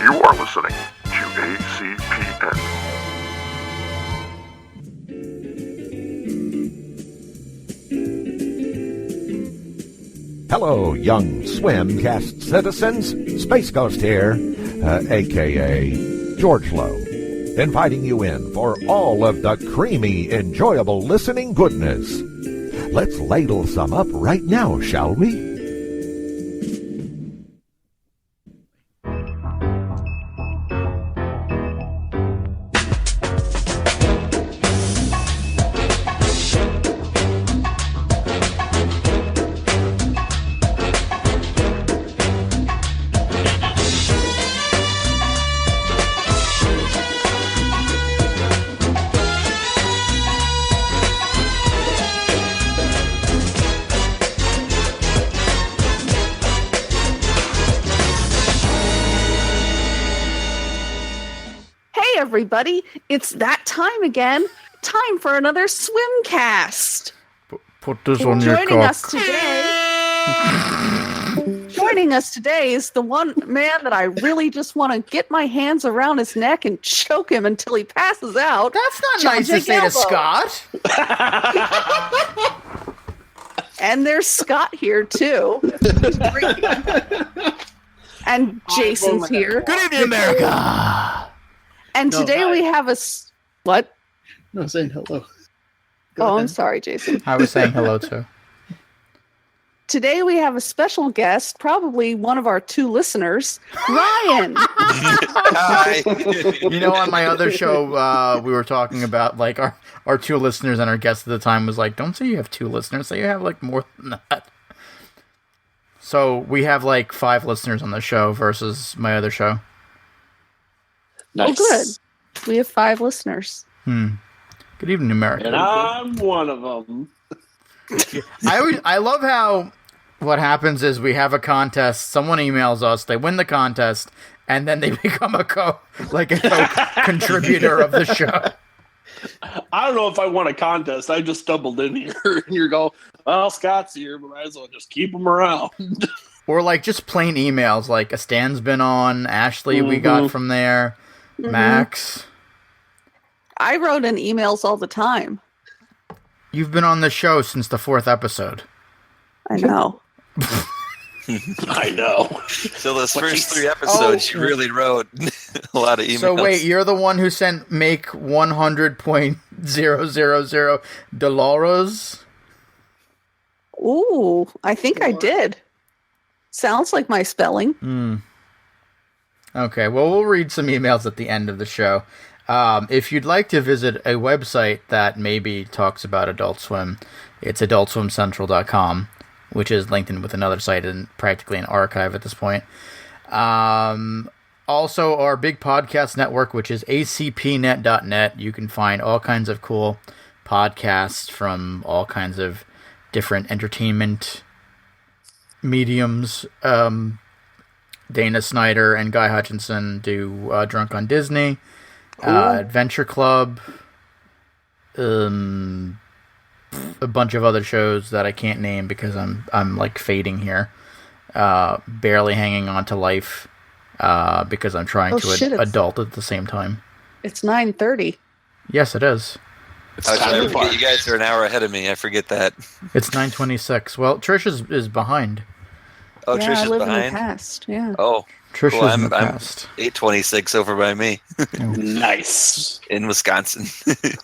You are listening to ACPN. Hello, young Swimcast citizens. Space Ghost here, a.k.a. George Lowe, inviting you in for all of the creamy, enjoyable listening goodness. Let's ladle some up right now, shall we? Everybody, it's that time again. Time for another Swimcast. Put this on your cock. Joining us today is the one man that I really just want to get my hands around his neck and choke him until he passes out. That's not nice to say to Scott. And there's Scott here too. And Jason's here. Good evening, America. And today we have a... What? No, saying hello. I'm sorry, Jason. I was saying hello, too. Today we have a special guest, probably one of our two listeners, Ryan. Hi. You know, on my other show, we were talking about, like, our two listeners, and our guest at the time was like, don't say you have two listeners, say you have, like, more than that. So we have, like, 5 listeners on the show versus my other show. Nice. Oh, good. We have 5 listeners. Good evening, America. And I'm one of them. I love how what happens is we have a contest, someone emails us, they win the contest, and then they become a contributor of the show. I don't know if I won a contest. I just stumbled in here, and you go, well, Scott's here, but might as well just keep him around. Or, like, just plain emails, like, Stan's been on, Ashley we got from there, Max. I wrote in emails all the time. You've been on the show since the 4th episode. I know. I know. So those first 3 episodes, you really wrote a lot of emails. So wait, you're the one who sent make $100.000 Ooh, I think I did. Sounds like my spelling. Okay, well, we'll read some emails at the end of the show. If you'd like to visit a website that maybe talks about Adult Swim, it's adultswimcentral.com, which is linked in with another site and practically an archive at this point. Also, our big podcast network, which is acpnet.net. You can find all kinds of cool podcasts from all kinds of different entertainment mediums. Dana Snyder and Guy Hutchinson do Drunk on Disney, Adventure Club, a bunch of other shows that I can't name because I'm like fading here, barely hanging on to life because I'm trying to adult at the same time. It's 9:30. Yes, it is. I forget you guys are an hour ahead of me. I forget that. It's 9:26. Well, Trish is behind. Oh, Yeah, Trish I is live behind? in the past, yeah. Oh, Trish cool. is in the I'm past. 8:26 over by me. Nice. In Wisconsin.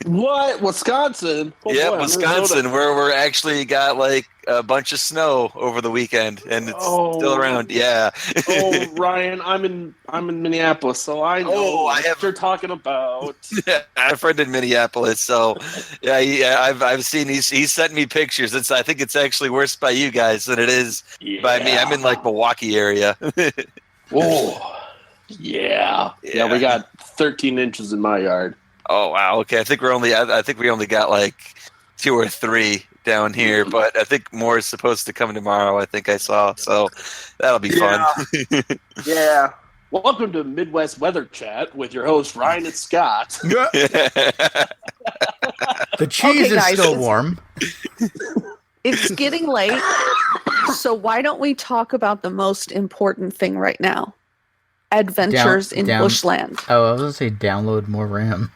What? Wisconsin? Oh, Yeah, boy, Wisconsin, Minnesota. where we're actually got like a bunch of snow over the weekend, and it's still around. Yeah. Oh, Ryan, I'm in Minneapolis, so I know what you're talking about. I have a friend in Minneapolis, so I've seen he sent me pictures. I think it's actually worse by you guys than it is by me. I'm in like Milwaukee area. Oh, yeah. Yeah, we got 13 inches in my yard. Oh wow. Okay, I think we only got like 2 or 3 down here, but I think more is supposed to come tomorrow. I think I saw, so that'll be fun. Yeah. Welcome to Midwest Weather Chat with your host Ryan and Scott. The cheese is still warm. It's getting late, so why don't we talk about the most important thing right now? adventures in down- bushland. Oh, I was going to say download more RAM.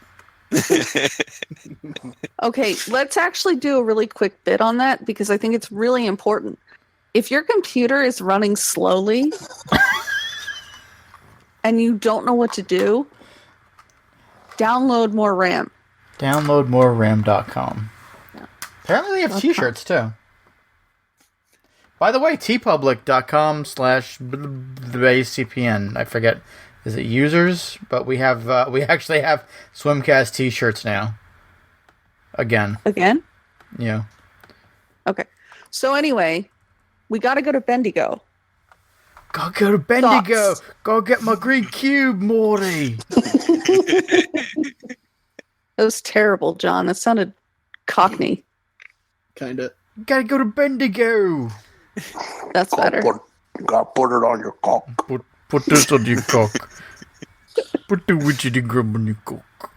Okay, let's actually do a really quick bit on that because I think it's really important. If your computer is running slowly and you don't know what to do, download more RAM. Downloadmoreram.com. Yeah. Apparently they have t-shirts too. By the way, tpublic.com/ACPN. I forget. Is it users? But we actually have Swimcast t-shirts now. Again? Yeah. Okay. So anyway, we got to go to Bendigo. Go to Bendigo. Thoughts? Go get my green cube, Morty. That was terrible, John. That sounded cockney. Kinda. Gotta go to Bendigo. That's better. You gotta put it on your cock. Put this on your cock. Put the witchy grub on your cock.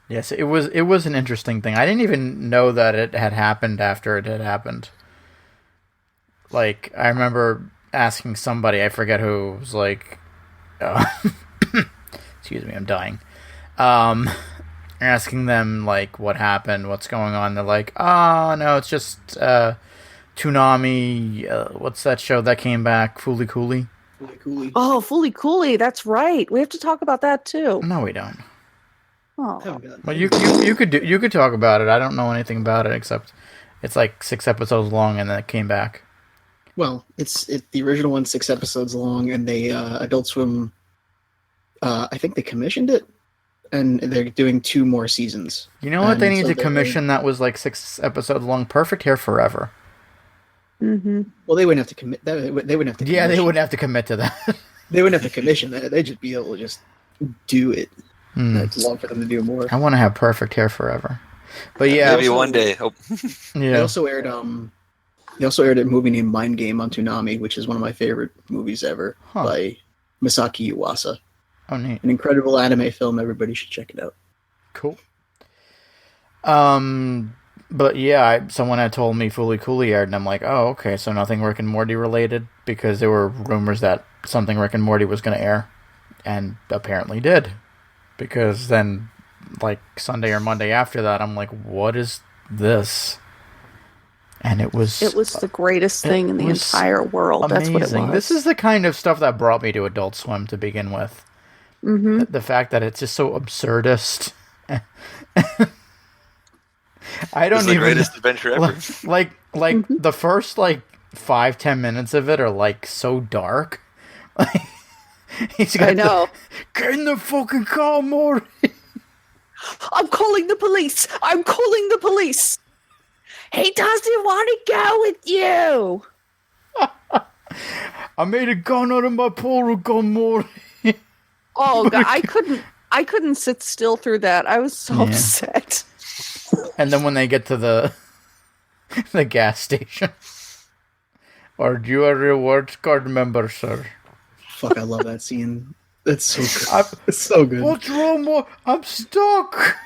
Yes, it was an interesting thing. I didn't even know that it had happened after it had happened. Like, I remember asking somebody, I forget who, was like, excuse me, I'm dying. Asking them, like, what happened, what's going on. They're like, oh, no, it's just Toonami, what's that show that came back? Fooly Cooly? Oh, Fooly Cooly. That's right. We have to talk about that too. No, we don't. Oh. Well, you could talk about it. I don't know anything about it except it's like 6 episodes long and then it came back. Well, the original one's 6 episodes long, and they Adult Swim. I think they commissioned it, and they're doing 2 more seasons. You know what they need to commission that was like 6 episodes long? Perfect Hair Forever. Mm-hmm. Well, they wouldn't have to commit. They wouldn't have to. Yeah, they wouldn't have to commit to that. They wouldn't have to commission that. They'd just be able to just do it. It's long for them to do more. I want to have Perfect Hair Forever. But yeah, maybe one day. Oh. Yeah. They also aired a movie named Mind Game on Toonami, which is one of my favorite movies ever by Masaki Yuasa. Oh, neat. An incredible anime film. Everybody should check it out. Cool. But yeah, someone had told me Fooly Cooly aired, and I'm like, oh, okay, so nothing Rick and Morty related, because there were rumors that something Rick and Morty was going to air, and apparently did. Because then, like, Sunday or Monday after that, I'm like, what is this? And it was the greatest thing in the entire world. Amazing. That's what it was. This is the kind of stuff that brought me to Adult Swim to begin with. Mm-hmm. The fact that it's just so absurdist. I don't even. The greatest adventure ever. Like the first 5-10 minutes of it are like so dark. He's got I know. Get in the fucking car, Morty. I'm calling the police. I'm calling the police. He doesn't want to go with you. I made a gun out of my portal gun, Morty. Oh God, I couldn't sit still through that. I was so upset. And then when they get to the gas station, are you a rewards card member, sir? Fuck, I love that scene. That's so good. It's so good. What's wrong, Morty? I'm stuck.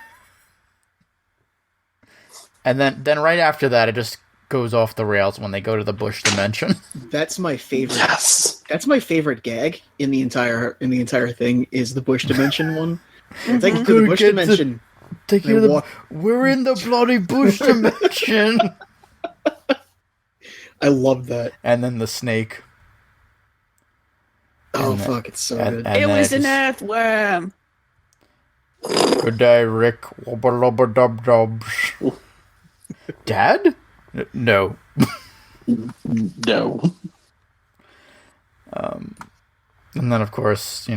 And then right after that, it just goes off the rails when they go to the bush dimension. That's my favorite. Yes. That's my favorite gag in the entire thing is the bush dimension one. Take you to the bush dimension. Take you to the. We're in the bloody bush dimension. I love that. And then the snake. Oh fuck! It's so good. It was an earthworm. Good day, Rick. Wubba lubba dub dubs. Dad? No. No. And then, of course,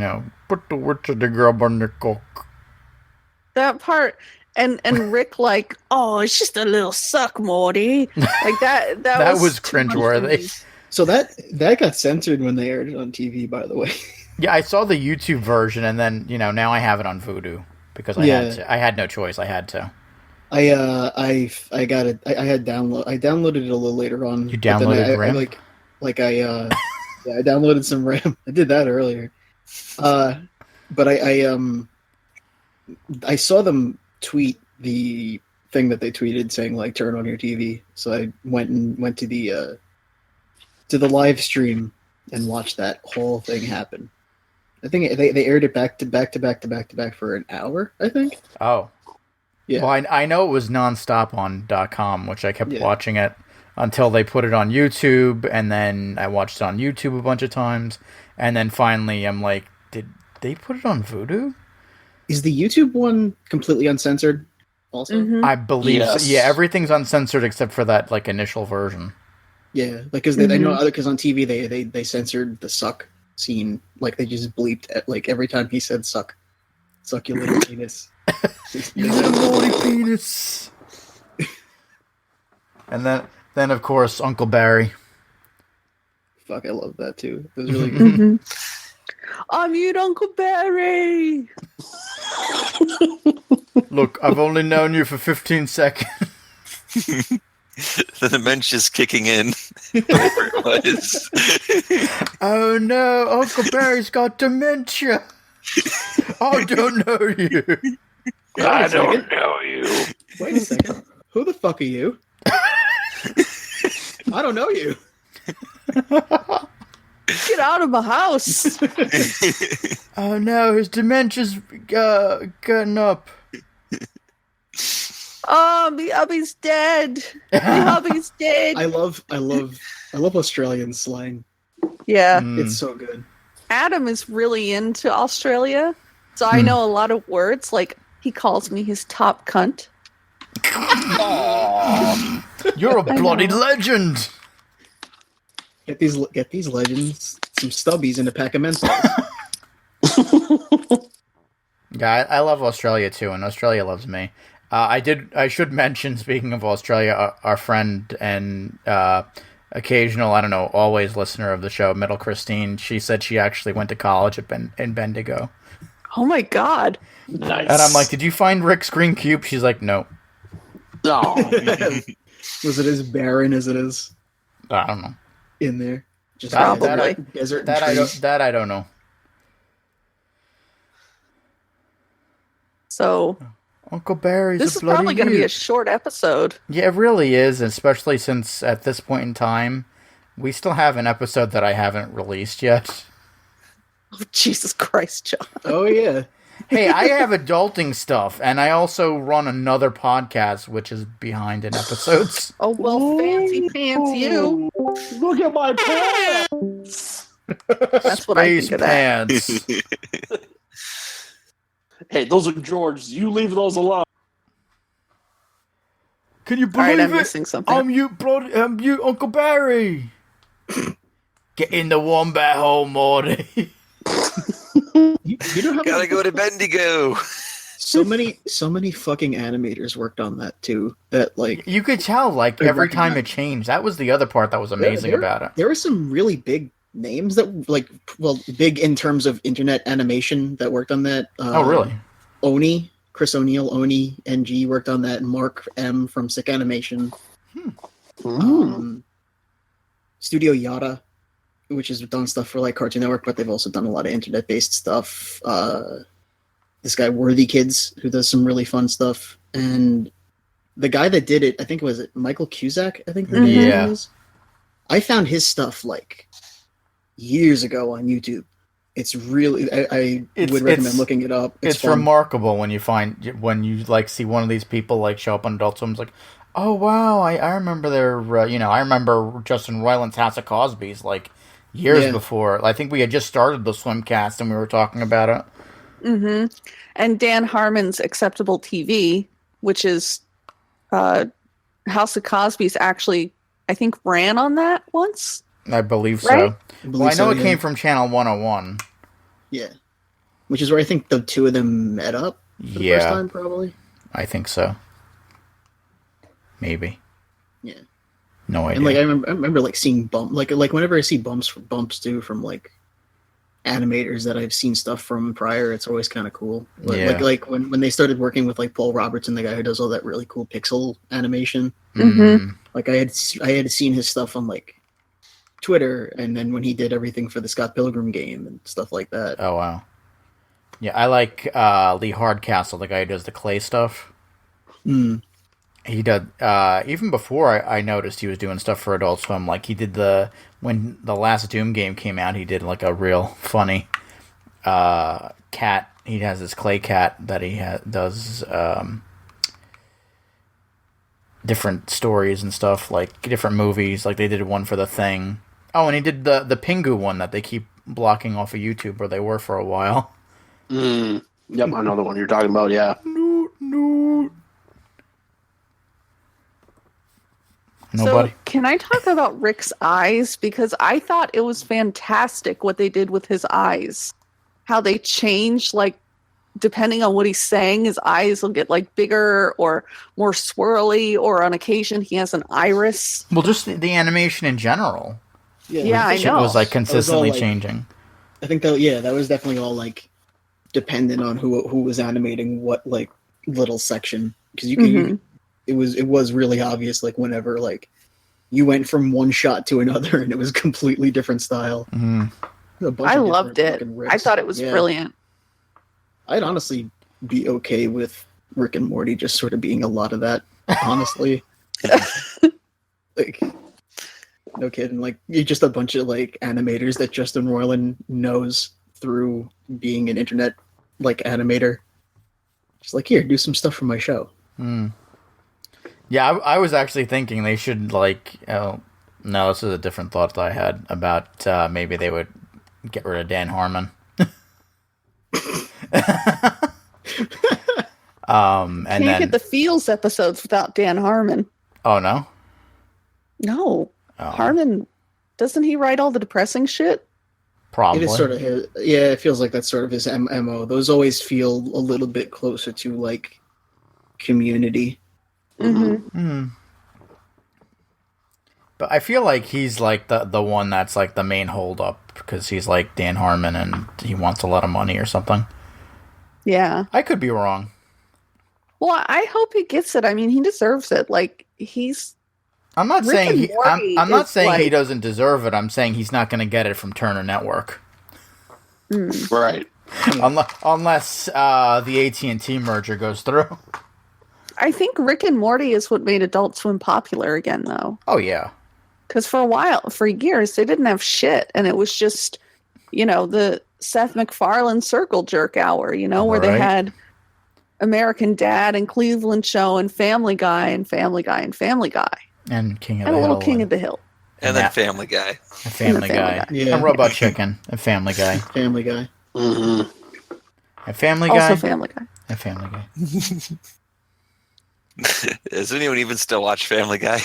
put the witch of the grub on the cock. That part, and Rick oh, it's just a little suck, Morty. Like that. That was cringeworthy. So that got censored when they aired it on TV, by the way. Yeah, I saw the YouTube version, and then now I have it on Vudu because I had to. I had no choice. I had to. I got it. I downloaded it a little later on. You downloaded RAM? I downloaded some RAM. I did that earlier. But I saw them tweet the thing that they tweeted saying turn on your TV. So I went to the live stream and watch that whole thing happen. I think they aired it back to back for an hour, I think. Oh. Yeah. Well, I know it was nonstop on .com, which I kept Yeah. watching it until they put it on YouTube, and then I watched it on YouTube a bunch of times, and then finally I'm like, did they put it on Vudu? Is the YouTube one completely uncensored also? Mhm. I believe so. Yes. Yeah, everything's uncensored except for that like initial version. Yeah, like because I know because on TV they censored the suck scene, like they just bleeped at, like every time he said suck your little penis. You little naughty penis. And then of course Uncle Barry. Fuck, I love that too. It was really good. I'm you, Uncle Barry. Look, I've only known you for 15 seconds. The dementia's kicking in. Whatever it was. Oh no, Uncle Barry's got dementia. I don't know you. I don't know you. Wait a second. Who the fuck are you? I don't know you. Get out of my house. Oh no, his dementia's getting up. Oh, my hubby's dead. My hubby's dead. I love Australian slang. Yeah. It's so good. Adam is really into Australia, so I know a lot of words. Like, he calls me his top cunt. You're a bloody legend. Get these legends some stubbies in a pack of Mentos. Yeah, I love Australia too, and Australia loves me. I should mention, speaking of Australia, our friend and occasional, I don't know, always listener of the show, Middle Christine, she said she actually went to college in Bendigo. Oh my god. Nice. And I'm like, did you find Rick's Green Cube? She's like, no. Oh, Was it as barren as it is I don't know. in there? Just Probably. desert That trees. I don't know. So, Uncle Barry's this a is bloody probably going to be a youth. short episode. Yeah, it really is, especially since at this point in time, we still have an episode that I haven't released yet. Oh, Jesus Christ, John. Oh yeah. Hey, I have adulting stuff, and I also run another podcast, which is behind in episodes. Oh, well, fancy pants you. look at my pants. That's what I Space think of that. pants. Hey, those are George's. You leave those alone. Can you All right, believe I'm it? missing something. I'm you, Uncle Barry. Get in the wombat hole, Morty. You know how Gotta go to Bendigo. so many fucking animators worked on that too. That like You could tell, like, I every time recognize- it changed. That was the other part that was amazing there- about it. there were some really big names that like big in terms of internet animation that worked on that. Oh, really? Oni, Chris O'Neill, Oni NG worked on that. Mark M from Sick Animation. Studio Yada, which has done stuff for like Cartoon Network, but they've also done a lot of internet-based stuff. This guy Worthy Kids, who does some really fun stuff, and the guy that did it, I think it was Michael Cusack. I think the name Yeah. is. I found his stuff like years ago on YouTube. It's really I would recommend looking it up. It's fun. remarkable when you like see one of these people like show up on Adult Swim's like, oh wow, I remember their I remember Justin Roiland's House of Cosby's like years before. I think we had just started the Swimcast and we were talking about it. Mm-hmm. And Dan Harmon's Acceptable TV, which is House of Cosby's, actually, I think, ran on that once. I believe Right? so. Well, I know it came from Channel 101. Yeah, which is where I think the two of them met up for the first time, probably. I think so. Maybe. Yeah. No idea. And like I remember like seeing like whenever I see bumps too from like animators that I've seen stuff from prior, it's always kind of cool. Like when they started working with like Paul Robertson, the guy who does all that really cool pixel animation. Mm-hmm. Like I had seen his stuff on like Twitter, and then when he did everything for the Scott Pilgrim game and stuff like that. Oh wow. Yeah, I like Lee Hardcastle, the guy who does the clay stuff. He did even before I noticed he was doing stuff for Adult Swim. Like he did the when the last Doom game came out, he did like a real funny cat. He has this clay cat that he does different stories and stuff, like different movies. Like they did one for The Thing. Oh, and he did the Pingu one that they keep blocking off of YouTube, where they were for a while. Yep, I know the one you're talking about. Yeah. Nobody. So can I talk about Rick's eyes? Because I thought it was fantastic what they did with his eyes. How they change, like, depending on what he's saying, his eyes will get, like, bigger or more swirly, or on occasion he has an iris. Well, just the animation in general. Yeah, I It know. was, like, consistently like, changing. I think that was definitely all like dependent on who was animating what like little section, because you can it was really obvious, like whenever like you went from one shot to another and it was completely different style. I loved it. I thought it was brilliant. I'd honestly be okay with Rick and Morty just sort of being a lot of that, honestly. Like, no kidding. Like, you're just a bunch of like animators that Justin Roiland knows through being an internet like animator. Just like, here, do some stuff for my show. Yeah, I was actually thinking they should like. Oh no, this is a different thought that I had about maybe they would get rid of Dan Harmon. And Can't then get the Feels episodes without Dan Harmon. oh no, No. Oh. Harmon, doesn't he write all the depressing shit? probably. It is sort of his, it feels like that's sort of his MO. Those always feel a little bit closer to like Community. Mm-hmm. But I feel like he's like the one that's like the main holdup, because he's like Dan Harmon and he wants a lot of money or something. Yeah. I could be wrong. Well, I hope he gets it. I mean, he deserves it. Like, I'm not Rick saying and he. Morty I'm not is saying he like- doesn't deserve it. I'm saying he's not going to get it from Turner Network, Right. unless the AT&T merger goes through. I think Rick and Morty is what made Adult Swim popular again, though. Oh yeah, Because for years, they didn't have shit. And it was just, the Seth MacFarlane Circle Jerk Hour, where they Right. had American Dad and Cleveland Show and Family Guy and Family Guy and Family Guy. and King of And the a Hill, little King of the Hill. And then that- Family Guy. and Family and the Family Guy, Guy. Yeah. and Robot Chicken, and Family Guy, Family Guy. Mm-hmm. and Family Guy, Also Family Guy. and Family Guy. Does anyone even still watch Family Guy?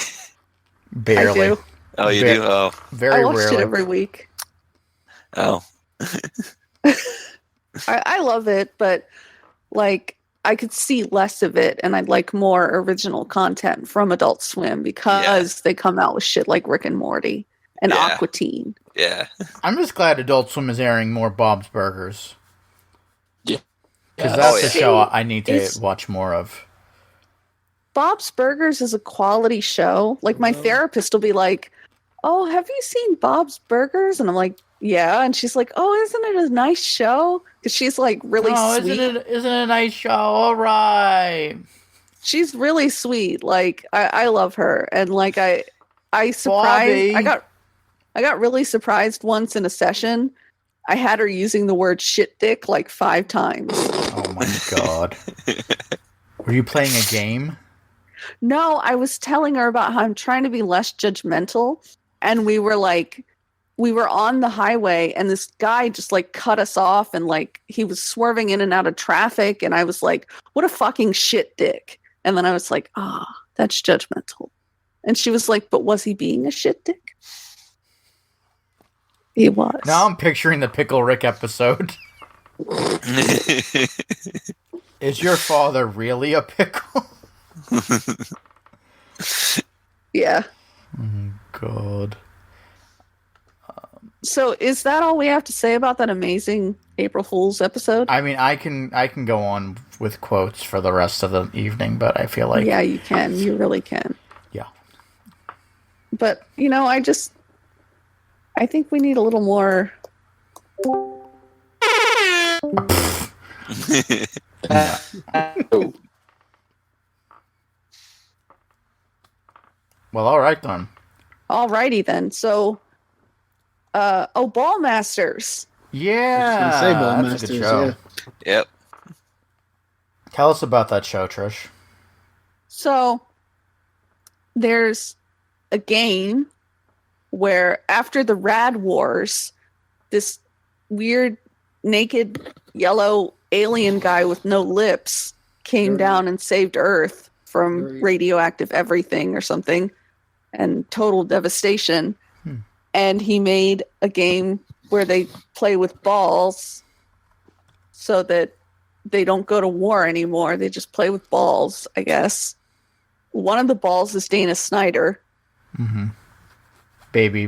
Barely. I do. Oh, you Ba- do? Oh. Very I watched rarely. it every week. Oh. I love it, but like I could see less of it, and I'd like more original content from Adult Swim because they come out with shit like Rick and Morty and Yeah. Aqua Teen. Yeah. I'm just glad Adult Swim is airing more Bob's Burgers, Yeah. because Yeah. that's Oh, a yeah. show I need to It's- watch more of. Bob's Burgers is a quality show. Like my therapist will be like, "Oh, have you seen Bob's Burgers?" And I'm like, "Yeah." And she's like, "Oh, isn't it a nice show?" Because she's like really sweet. Isn't it a nice show? All right. She's really sweet. Like I love her, and like I surprised. Bobby. I got really surprised once in a session. I had her using the word shit dick like 5 times. Oh my god. Were you playing a game? No, I was telling her about how I'm trying to be less judgmental, and we were on the highway, and this guy just like cut us off, and like he was swerving in and out of traffic, and I was like, "What a fucking shit dick!" And then I was like, that's judgmental." And she was like, "But was he being a shit dick?" He was. Now I'm picturing the Pickle Rick episode. Is your father really a pickle? Yeah. God. So is that all we have to say about that amazing April Fool's episode? I mean, I can go on with quotes for the rest of the evening, but I feel like Yeah, you can. You really can. yeah. But, I think we need a little more. Well, all right then. Alrighty then. So Ballmasterz. Yeah, Say that's a good Ballmasterz, show. yeah. Yep. Tell us about that show, Trish. So there's a game where after the Rad Wars, this weird naked yellow alien guy with no lips came down and saved Earth from radioactive everything or something and total devastation. And he made a game where they play with balls so that they don't go to war anymore. They just play with balls, I guess. One of the balls is Dana Snyder. Mm-hmm. Baby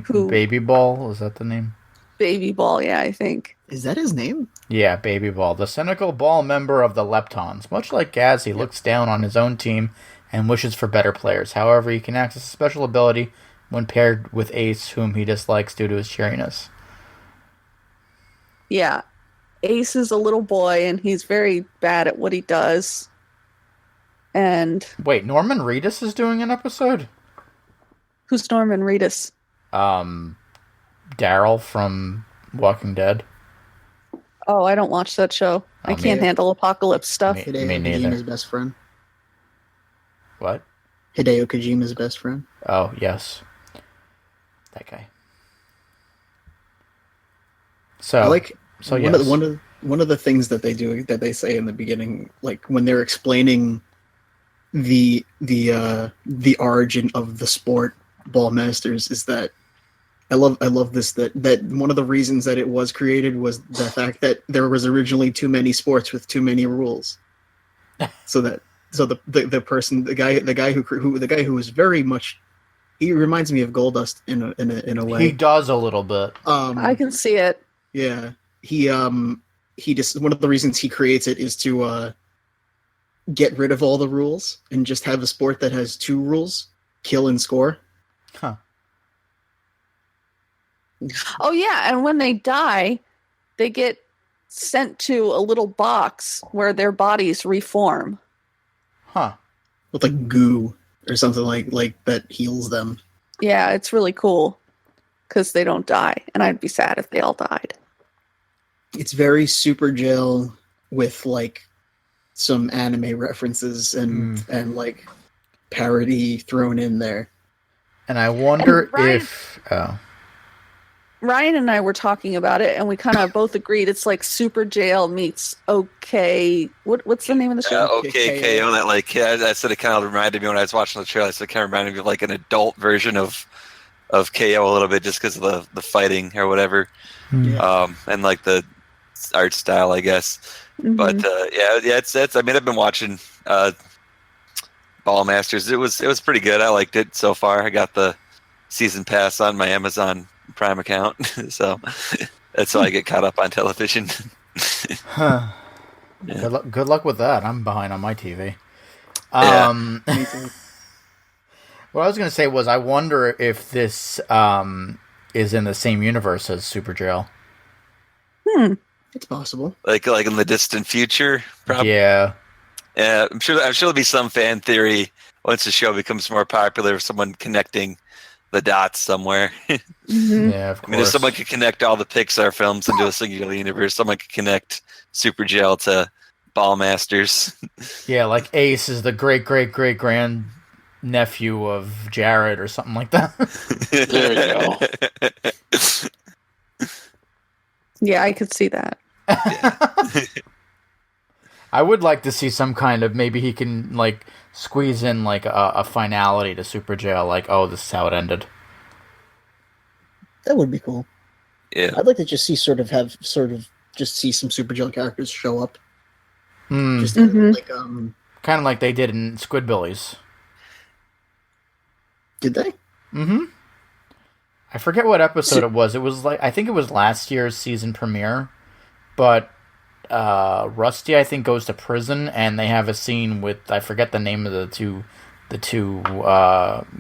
Ball, is that the name? Baby Ball, yeah, I think. Is that his name? Yeah, Baby Ball. The cynical ball member of the Leptons. Much like Gaz, he looks down on his own team and wishes for better players. However, he can access a special ability when paired with Ace, whom he dislikes due to his cheeriness. Yeah. Ace is a little boy, and he's very bad at what he does. And... Wait, Norman Reedus is doing an episode? Who's Norman Reedus? Daryl from Walking Dead. Oh, I don't watch that show. I can't handle apocalypse stuff. Hideo Me neither. Kojima's best friend. What? Hideo Kojima's best friend. Oh, yes. That guy. So, one of the things that they do, that they say in the beginning, like when they're explaining the origin of the sport Ballmasterz, is that I love this, that one of the reasons that it was created was the fact that there was originally too many sports with too many rules. So the guy who was very much, he reminds me of Goldust in a way. he does a little bit. I can see it. Yeah. He just, one of the reasons he creates it is to get rid of all the rules and just have a sport that has 2 rules: kill and score. Huh. Oh, yeah, and when they die, they get sent to a little box where their bodies reform. Huh. With like goo or something like that heals them. Yeah, it's really cool because they don't die, and I'd be sad if they all died. It's very Super Jail with like some anime references and like parody thrown in there. And I wonder Ryan- if... Oh. Ryan and I were talking about it, and we kind of both agreed it's like Super Jail meets OK. What's the name of the show? Okay, KO. That I said it kind of reminded me when I was watching the trailer. I said it kind of reminded me of like an adult version of KO a little bit, just because of the fighting or whatever, and like the art style, I guess. Mm-hmm. But it's. I mean, I've been watching Ballmasterz. It was pretty good. I liked it so far. I got the season pass on my Amazon Prime account, so that's how I get caught up on television. Huh. Yeah. Good luck with that. I'm behind on my TV. Me too. What I was going to say was, I wonder if this is in the same universe as Super Jail. It's possible. Like in the distant future, probably. Yeah. Yeah, I'm sure there'll be some fan theory once the show becomes more popular of someone connecting the dots somewhere. Mm-hmm. Yeah, of course. I mean, if someone could connect all the Pixar films into a singular universe, someone could connect Super Jail to Ballmasterz. Yeah, like Ace is the great-great-great-grand nephew of Jared or something like that. There you go. Yeah, I could see that. I would like to see some kind of, maybe he can like squeeze in like a finality to Super Jail, like, oh, this is how it ended. That would be cool. Yeah. I'd like to just see just see some Super Jail characters show up. Just like kind of like they did in Squidbillies. Did they? Mm-hmm. I forget what episode it was. It was like, I think it was last year's season premiere, but Rusty, I think, goes to prison, and they have a scene with, I forget the name of the two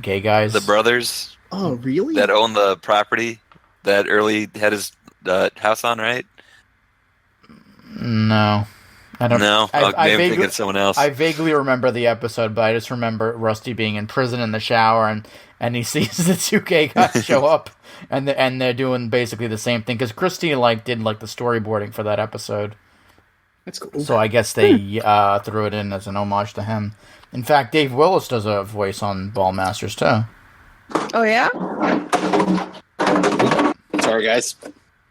gay guys. The brothers. Oh, really? That own the property that Early had his house on, right? No, I don't No, I maybe vaguely, thinking of someone else. I vaguely remember the episode, but I just remember Rusty being in prison in the shower, and he sees the 2K guys show up, and they're doing basically the same thing because Christy did the storyboarding for that episode. That's cool. So I guess they threw it in as an homage to him. In fact, Dave Willis does a voice on Ballmasterz too. Oh yeah. Sorry, guys.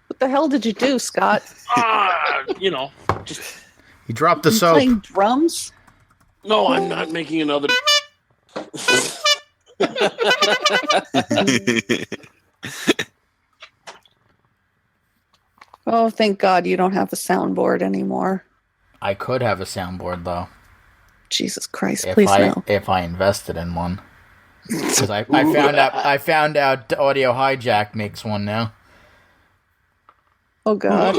What the hell did you do, Scott? Just He dropped the You soap. playing drums? no. I'm not making another. Oh, thank God you don't have a soundboard anymore. I could have a soundboard though. Jesus Christ, please no. If I invested in one. Because I found out Audio Hijack makes one now. Oh God.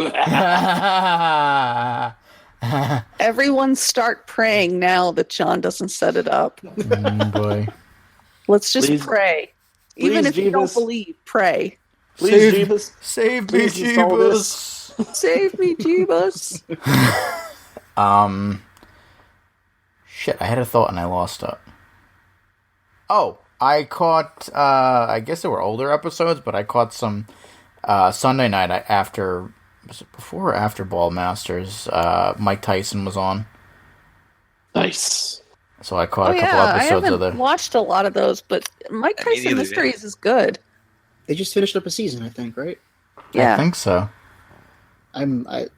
Everyone start praying now that John doesn't set it up. Boy. Let's just Please- pray. Even please, if you don't Jeebus. believe, pray. Please, Jeebus. Save me, Please install this. Jeebus. Save me, Jeebus. Shit, I had a thought and I lost it. Oh, I caught, I guess they were older episodes, but I caught some Sunday night after, was it before or after Ballmasterz? Mike Tyson was on. Nice. So I caught a couple I episodes haven't of the... watched a lot of those, but Mike Me Tyson neither, Mysteries is good. They just finished up a season, I think, right? I Yeah. think so. I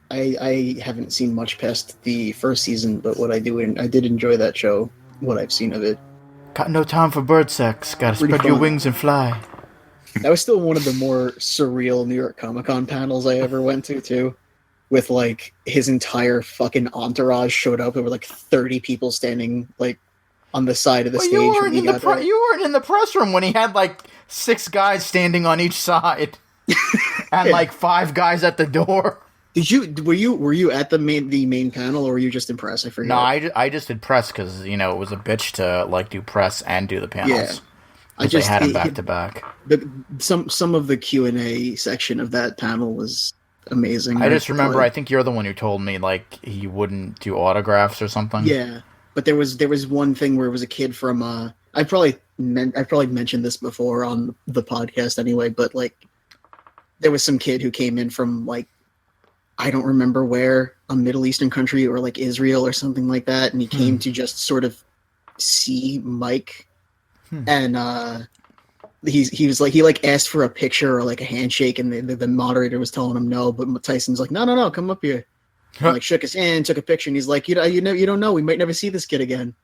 haven't seen much past the first season, but I did enjoy that show. What I've seen of it, Got no time for bird sex. Gotta Pretty spread your fun. wings and fly. that was still one of the more surreal New York Comic Con panels I ever went to, too. With like his entire fucking entourage showed up. There were like 30 people standing like on the side of the Well, stage. you when weren't he in the got there. you weren't in the press room when he had like 6 guys standing on each side, and like 5 guys at the door. Were you at the main panel, or were you just in press? I forget. No, I just did press because it was a bitch to like do press and do the panels. Yeah. I 'Cause just they had them back to back. Some of the Q&A section of that panel was amazing. I just remember, I Like, think you're the one who told me like he wouldn't do autographs or something. yeah, but there was one thing where it was a kid from I probably mentioned this before on the podcast anyway, but like there was some kid who came in from like I don't remember where, a Middle Eastern country or like Israel or something like that, and he came to just sort of see Mike, and he was like he asked for a picture or like a handshake, and the moderator was telling him no, but Tyson's like no, come up here. And, like shook his hand, took a picture, and he's like, you don't know, we might never see this kid again.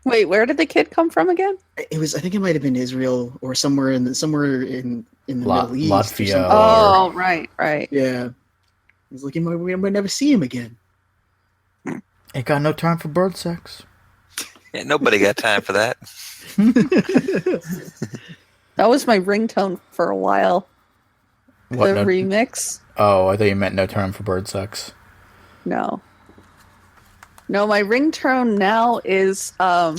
Wait, where did the kid come from again? I think it might have been Israel or somewhere in the Middle East. or Latvia. something. Oh, right. Yeah. He's like, we might never see him again. Ain't got no time for bird sex. Yeah, nobody got time for that. That was my ringtone for a while. What, The no- remix? Oh, I thought you meant no time for bird sex. No, my ringtone now is a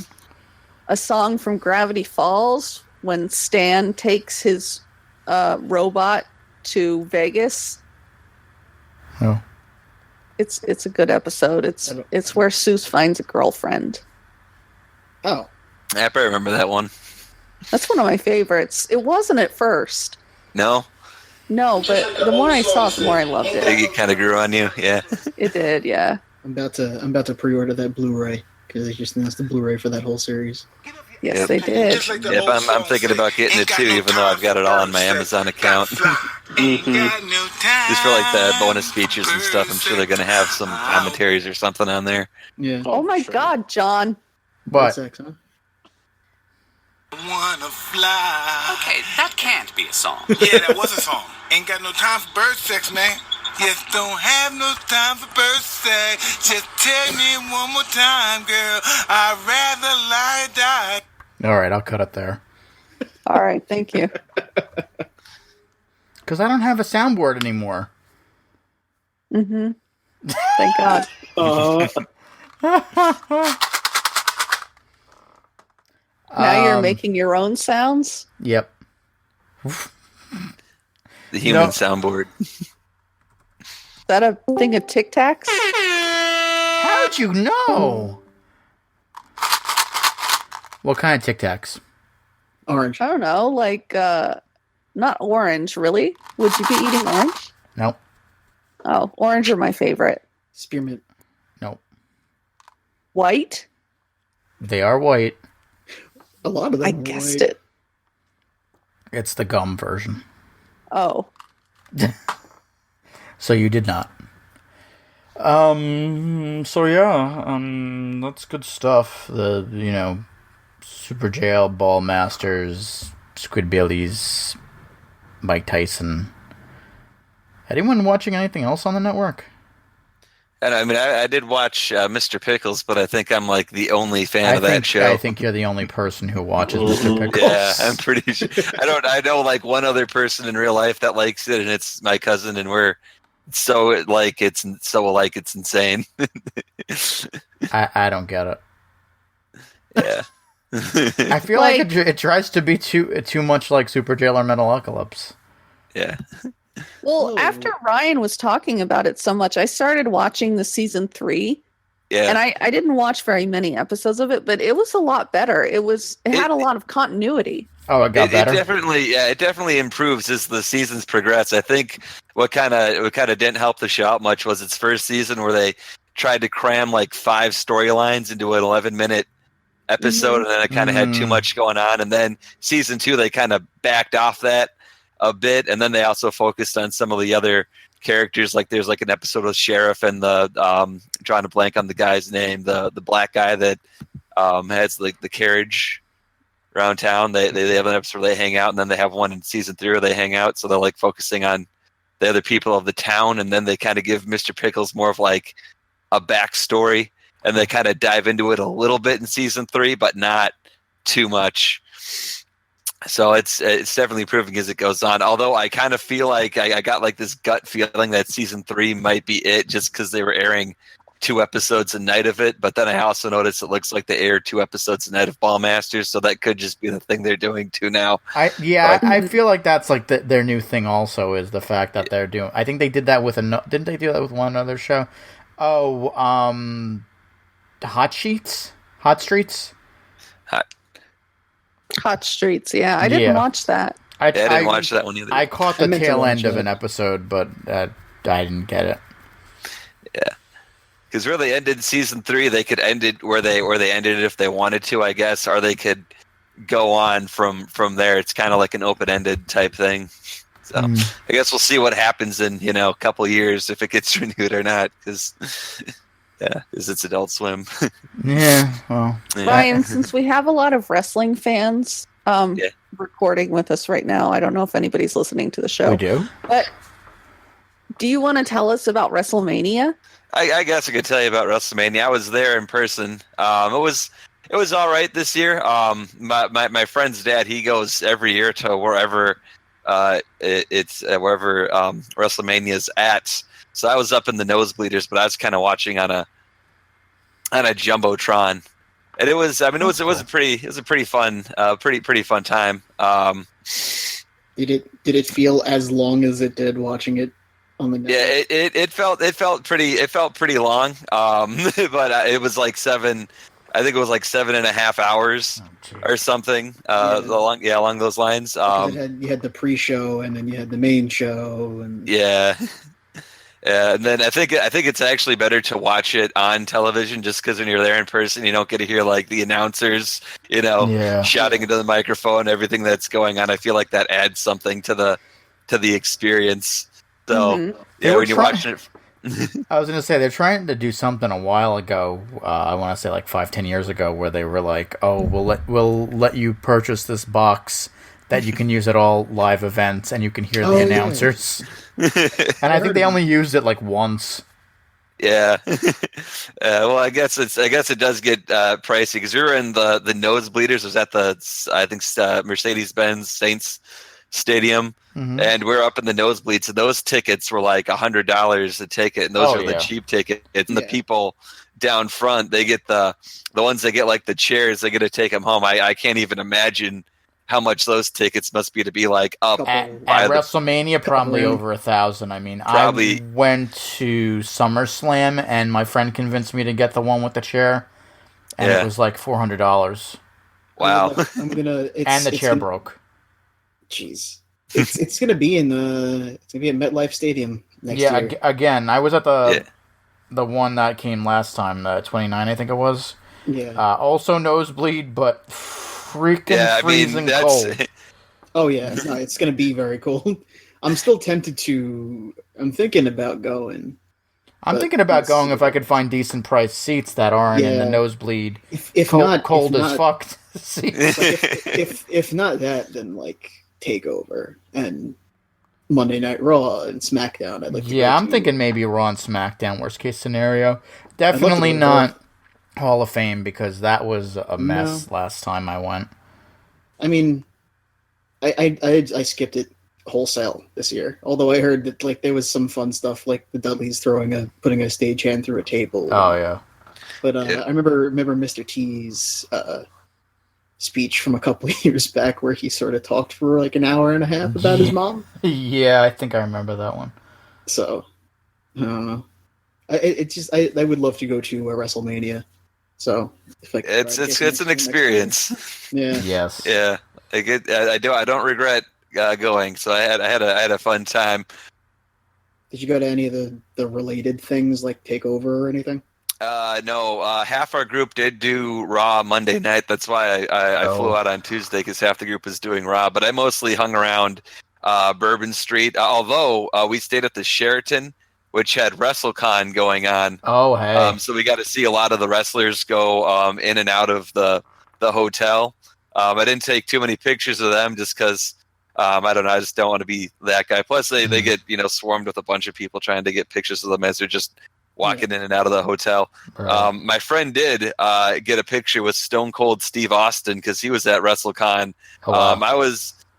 song from Gravity Falls when Stan takes his robot to Vegas. Oh. It's a good episode. It's where Seuss finds a girlfriend. Oh. I probably remember that one. That's one of my favorites. It wasn't at first. No? No, but the more I saw it, the more I loved I think it. it kind of grew on you, yeah. It did, yeah. I'm about to pre-order that Blu-ray because they just announced the Bluray for that whole series. Yes, Yep. they did. Yep, I'm thinking about getting it too, even though I've got it all on my Amazon account. Just for like the bonus features and stuff, I'm sure they're going to have some commentaries or something on there. Yeah. Oh my God, John. But Sex, huh? Wanna fly. Okay, that can't be a song. Yeah, that was a song. Ain't got no time for bird sex, man. Yes, don't have no time for bird sex. Just tell me one more time, girl. I'd rather lie or die. all right, I'll cut it there All right, thank you. because I don't have a soundboard anymore. Mm-hmm. Thank God. Now you're making your own sounds? Yep. The human No. soundboard. that a thing of Tic Tacs? How'd you know? What kind of Tic Tacs? Orange. I don't know, like not orange, really. Would you be eating orange? Nope. Oh, orange are my favorite. Spearmint. Nope. White? They are white. A lot of them. I guessed it. It's the gum version. Oh. So you did not. So yeah, that's good stuff. The, Super Jail, Ballmasterz, Squidbillies, Mike Tyson. Anyone watching anything else on the network? And I mean, I did watch Mr. Pickles, but I think I'm like the only fan of that show. I think you're the only person who watches Mr. Pickles. Yeah, I'm pretty sure. I know like one other person in real life that likes it, and it's my cousin, and we're so alike it's insane. I don't get it. Yeah. I feel like it tries to be too much like Super Jailer Metalocalypse. Yeah. Well, after Ryan was talking about it so much, I started watching the season 3. Yeah. And I didn't watch very many episodes of it, but it was a lot better. It had a lot of continuity. Oh, it got better. It definitely improves as the seasons progress. I think what kind of didn't help the show out much was its first season where they tried to cram like 5 storylines into an 11-minute episode, and then it kind of had too much going on. And then season 2, they kind of backed off that a bit, and then they also focused on some of the other characters. Like there's like an episode with Sheriff and the drawing a blank on the guy's name, the black guy that has like the carriage around town. They have an episode where they hang out, and then they have one in season 3 where they hang out. So they're like focusing on the other people of the town, and then they kind of give Mr. Pickles more of like a backstory, and they kind of dive into it a little bit in season 3, but not too much. So it's definitely improving as it goes on. Although I kind of feel like I got like this gut feeling that season 3 might be it, just because they were airing 2 episodes a night of it. But then I also noticed it looks like they aired 2 episodes a night of Ballmasterz, so that could just be the thing they're doing too now. I feel like that's like their new thing. Also, is the fact that they're doing. I think they did that with didn't they do that with one other show? Oh, Hot Streets. Hot Streets, yeah. I didn't watch that. I didn't watch that one either. I caught the tail end of an episode, but I didn't get it. Yeah. Because where they ended season 3, they could end it where they ended it if they wanted to, I guess, or they could go on from there. It's kind of like an open-ended type thing. So I guess we'll see what happens in a couple of years if it gets renewed or not. Because it's Adult Swim. Yeah. Well, Ryan, since we have a lot of wrestling fans recording with us right now, I don't know if anybody's listening to the show. We do. But do you want to tell us about WrestleMania? I guess I could tell you about WrestleMania. I was there in person. It was all right this year. My friend's dad, he goes every year to wherever wherever WrestleMania's at. So I was up in the nosebleeders, but I was kind of watching on a jumbotron, and it was a pretty fun time. Did it feel as long as it did watching it on the network? Yeah, it felt pretty long. But it was like 7. I think it was like 7.5 hours or something. Along those lines. You had the pre-show, and then you had the main show, and and then I think it's actually better to watch it on television, just because when you're there in person, you don't get to hear like the announcers, shouting into the microphone, everything that's going on. I feel like that adds something to the experience. So when you're watching it. I was going to say, they're trying to do something a while ago. I want to say like 5-10 years ago, where they were like, "Oh, we'll let you purchase this box that you can use at all live events, and you can hear the announcers." And I think they only used it like once. Yeah. Well, I guess it does get pricey, because we were in the nosebleeders. It was at the Mercedes-Benz Saints Stadium. Mm-hmm. And we're up in the nosebleeds, so those tickets were like $100 a ticket, and those are the cheap tickets. And the people down front, they get the ones that get like the chairs, they get to take them home. I can't even imagine how much those tickets must be to be like up At by the WrestleMania, probably over 1,000. I mean, Probably. I went to SummerSlam, and my friend convinced me to get the one with the chair, and Yeah. it was like $400. Wow. I'm gonna. And the chair broke. Jeez, it's gonna be at MetLife Stadium next Yeah, year. again, I was at the one that came last time, the 29, I think it was. Yeah. Also nosebleed, but freaking freezing cold. Oh yeah, no, it's gonna be very cold. I'm still tempted to. I'm thinking about going. I'm thinking about going if I could find decent priced seats that aren't in the nosebleed, if not cold if as not, fuck seats. if not that, then like Takeover and Monday Night Raw and SmackDown. I'd like to Yeah, go I'm to. thinking maybe Raw and SmackDown, worst case scenario. Definitely not Hall of Fame, because that was a mess last time I went. I mean, I skipped it wholesale this year. Although I heard that like there was some fun stuff, like the Dudleys putting a stagehand through a table. Oh yeah. But I remember Mr. T's speech from a couple of years back where he sort of talked for like an hour and a half about his mom. Yeah, I think I remember that one. So I don't know. I would love to go to a WrestleMania. So if I could it's an experience. Yeah. Yes. Yeah. I don't regret going. So I had a fun time. Did you go to any of the related things like Takeover or anything? No. Half our group did do Raw Monday night. That's why I flew out on Tuesday, because half the group was doing Raw. But I mostly hung around Bourbon Street. Although we stayed at the Sheraton, which had WrestleCon going on. Oh, hey. So we got to see a lot of the wrestlers go in and out of the hotel. I didn't take too many pictures of them just because I don't know. I just don't want to be that guy. Plus, they get swarmed with a bunch of people trying to get pictures of them as they're just walking in and out of the hotel. Right. My friend did get a picture with Stone Cold Steve Austin because he was at WrestleCon. Oh, wow.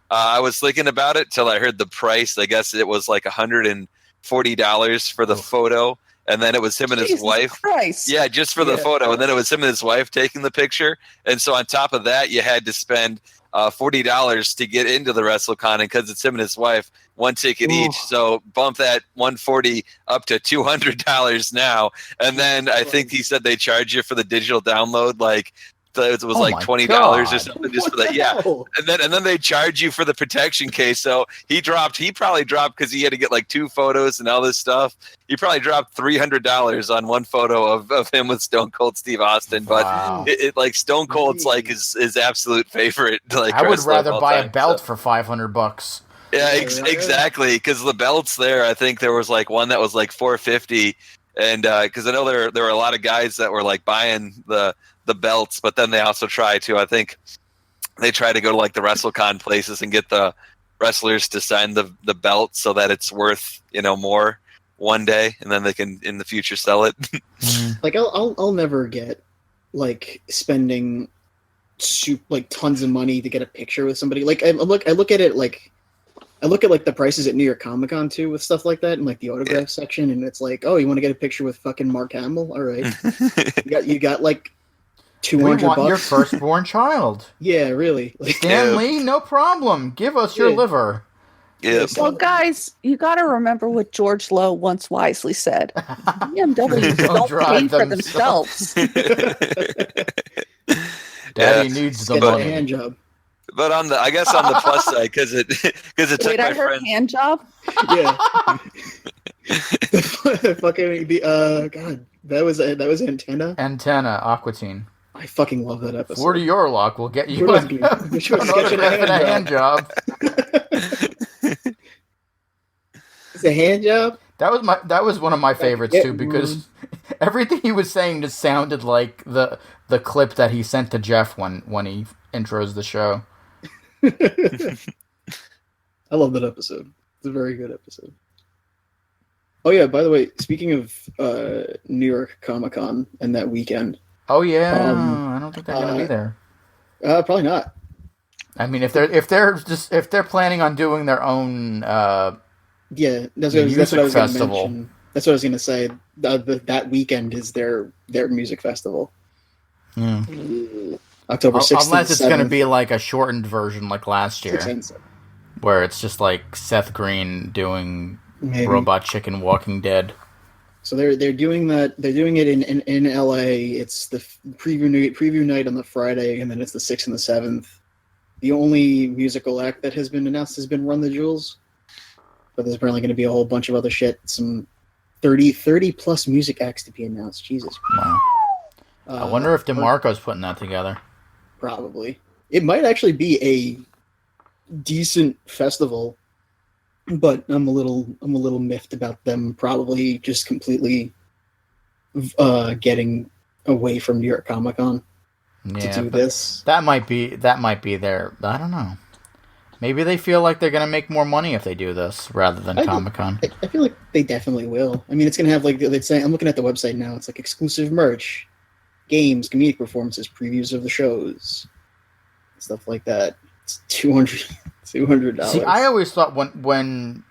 I was thinking about it till I heard the price. I guess it was like $140 for the photo. And then it was him and his wife. Christ. Yeah, just for the photo. And then it was him and his wife taking the picture. And so on top of that, you had to spend $40 to get into the WrestleCon. And because it's him and his wife, one ticket each. So bump that $140 up to $200 now. And then I think he said they charge you for the digital download, like it was like $20 or something just for that. Yeah. And then they charge you for the protection case. So he probably dropped, because he had to get like 2 photos and all this stuff. He probably dropped $300 on one photo of him with Stone Cold Steve Austin. Wow. But it like Stone Cold's like his absolute favorite. Like I would rather buy a time, belt for $500. Yeah, exactly. Because the belts there, I think there was like one that was like $450, and because I know there were a lot of guys that were like buying the belts, but then they also try to, I think they try to go to like the WrestleCon places and get the wrestlers to sign the belt so that it's worth more one day, and then they can in the future sell it. Like I'll never get like spending like tons of money to get a picture with somebody. Like I look at it like I look at like the prices at New York Comic Con too with stuff like that, and like the autograph section, and it's like, oh, you want to get a picture with fucking Mark Hamill? All right, you got like $200. We want your firstborn child. Yeah, really. Stan Lee, no problem. Give us your liver. Yeah. Well, guys, you got to remember what George Lowe once wisely said: BMWs don't pay for themselves. Daddy needs the money. Hand job. But on the plus side, because it took Wait, my I heard friend. hand job. Yeah. Fucking God, that was Antenna. Antenna, Aquatine. I fucking love that episode. 40 your luck. We'll get you an autograph and a hand job. It's a hand job. That was one of my favorites too, because everything he was saying just sounded like the clip that he sent to Jeff when he intros the show. I love that episode. It's a very good episode. Oh yeah, by the way, speaking of New York Comic Con and that weekend. Oh yeah, I don't think they're gonna be there. Probably not. I mean, if they're planning on doing their own that's what I was festival. Gonna mention. That's what I was gonna say. That weekend is their music festival. Mm. October 6th. Unless it's going to be like a shortened version like last year, where it's just like Seth Green doing Robot Chicken Walking Dead. So they're doing that. They're doing it in LA. It's the preview night on the Friday, and then it's the 6th and the 7th. The only musical act that has been announced has been Run the Jewels, but there's apparently going to be a whole bunch of other shit. Some 30 plus music acts to be announced. Jesus. Wow. I wonder if DeMarco's putting that together. Probably. It might actually be a decent festival, but I'm a little miffed about them probably just completely getting away from New York Comic Con to do this. That might be their. I don't know. Maybe they feel like they're going to make more money if they do this rather than Comic Con. I feel like they definitely will. I mean, it's going to have like they're saying. I'm looking at the website now. It's like exclusive merch, games, comedic performances, previews of the shows, stuff like that. It's $200. See, I always thought when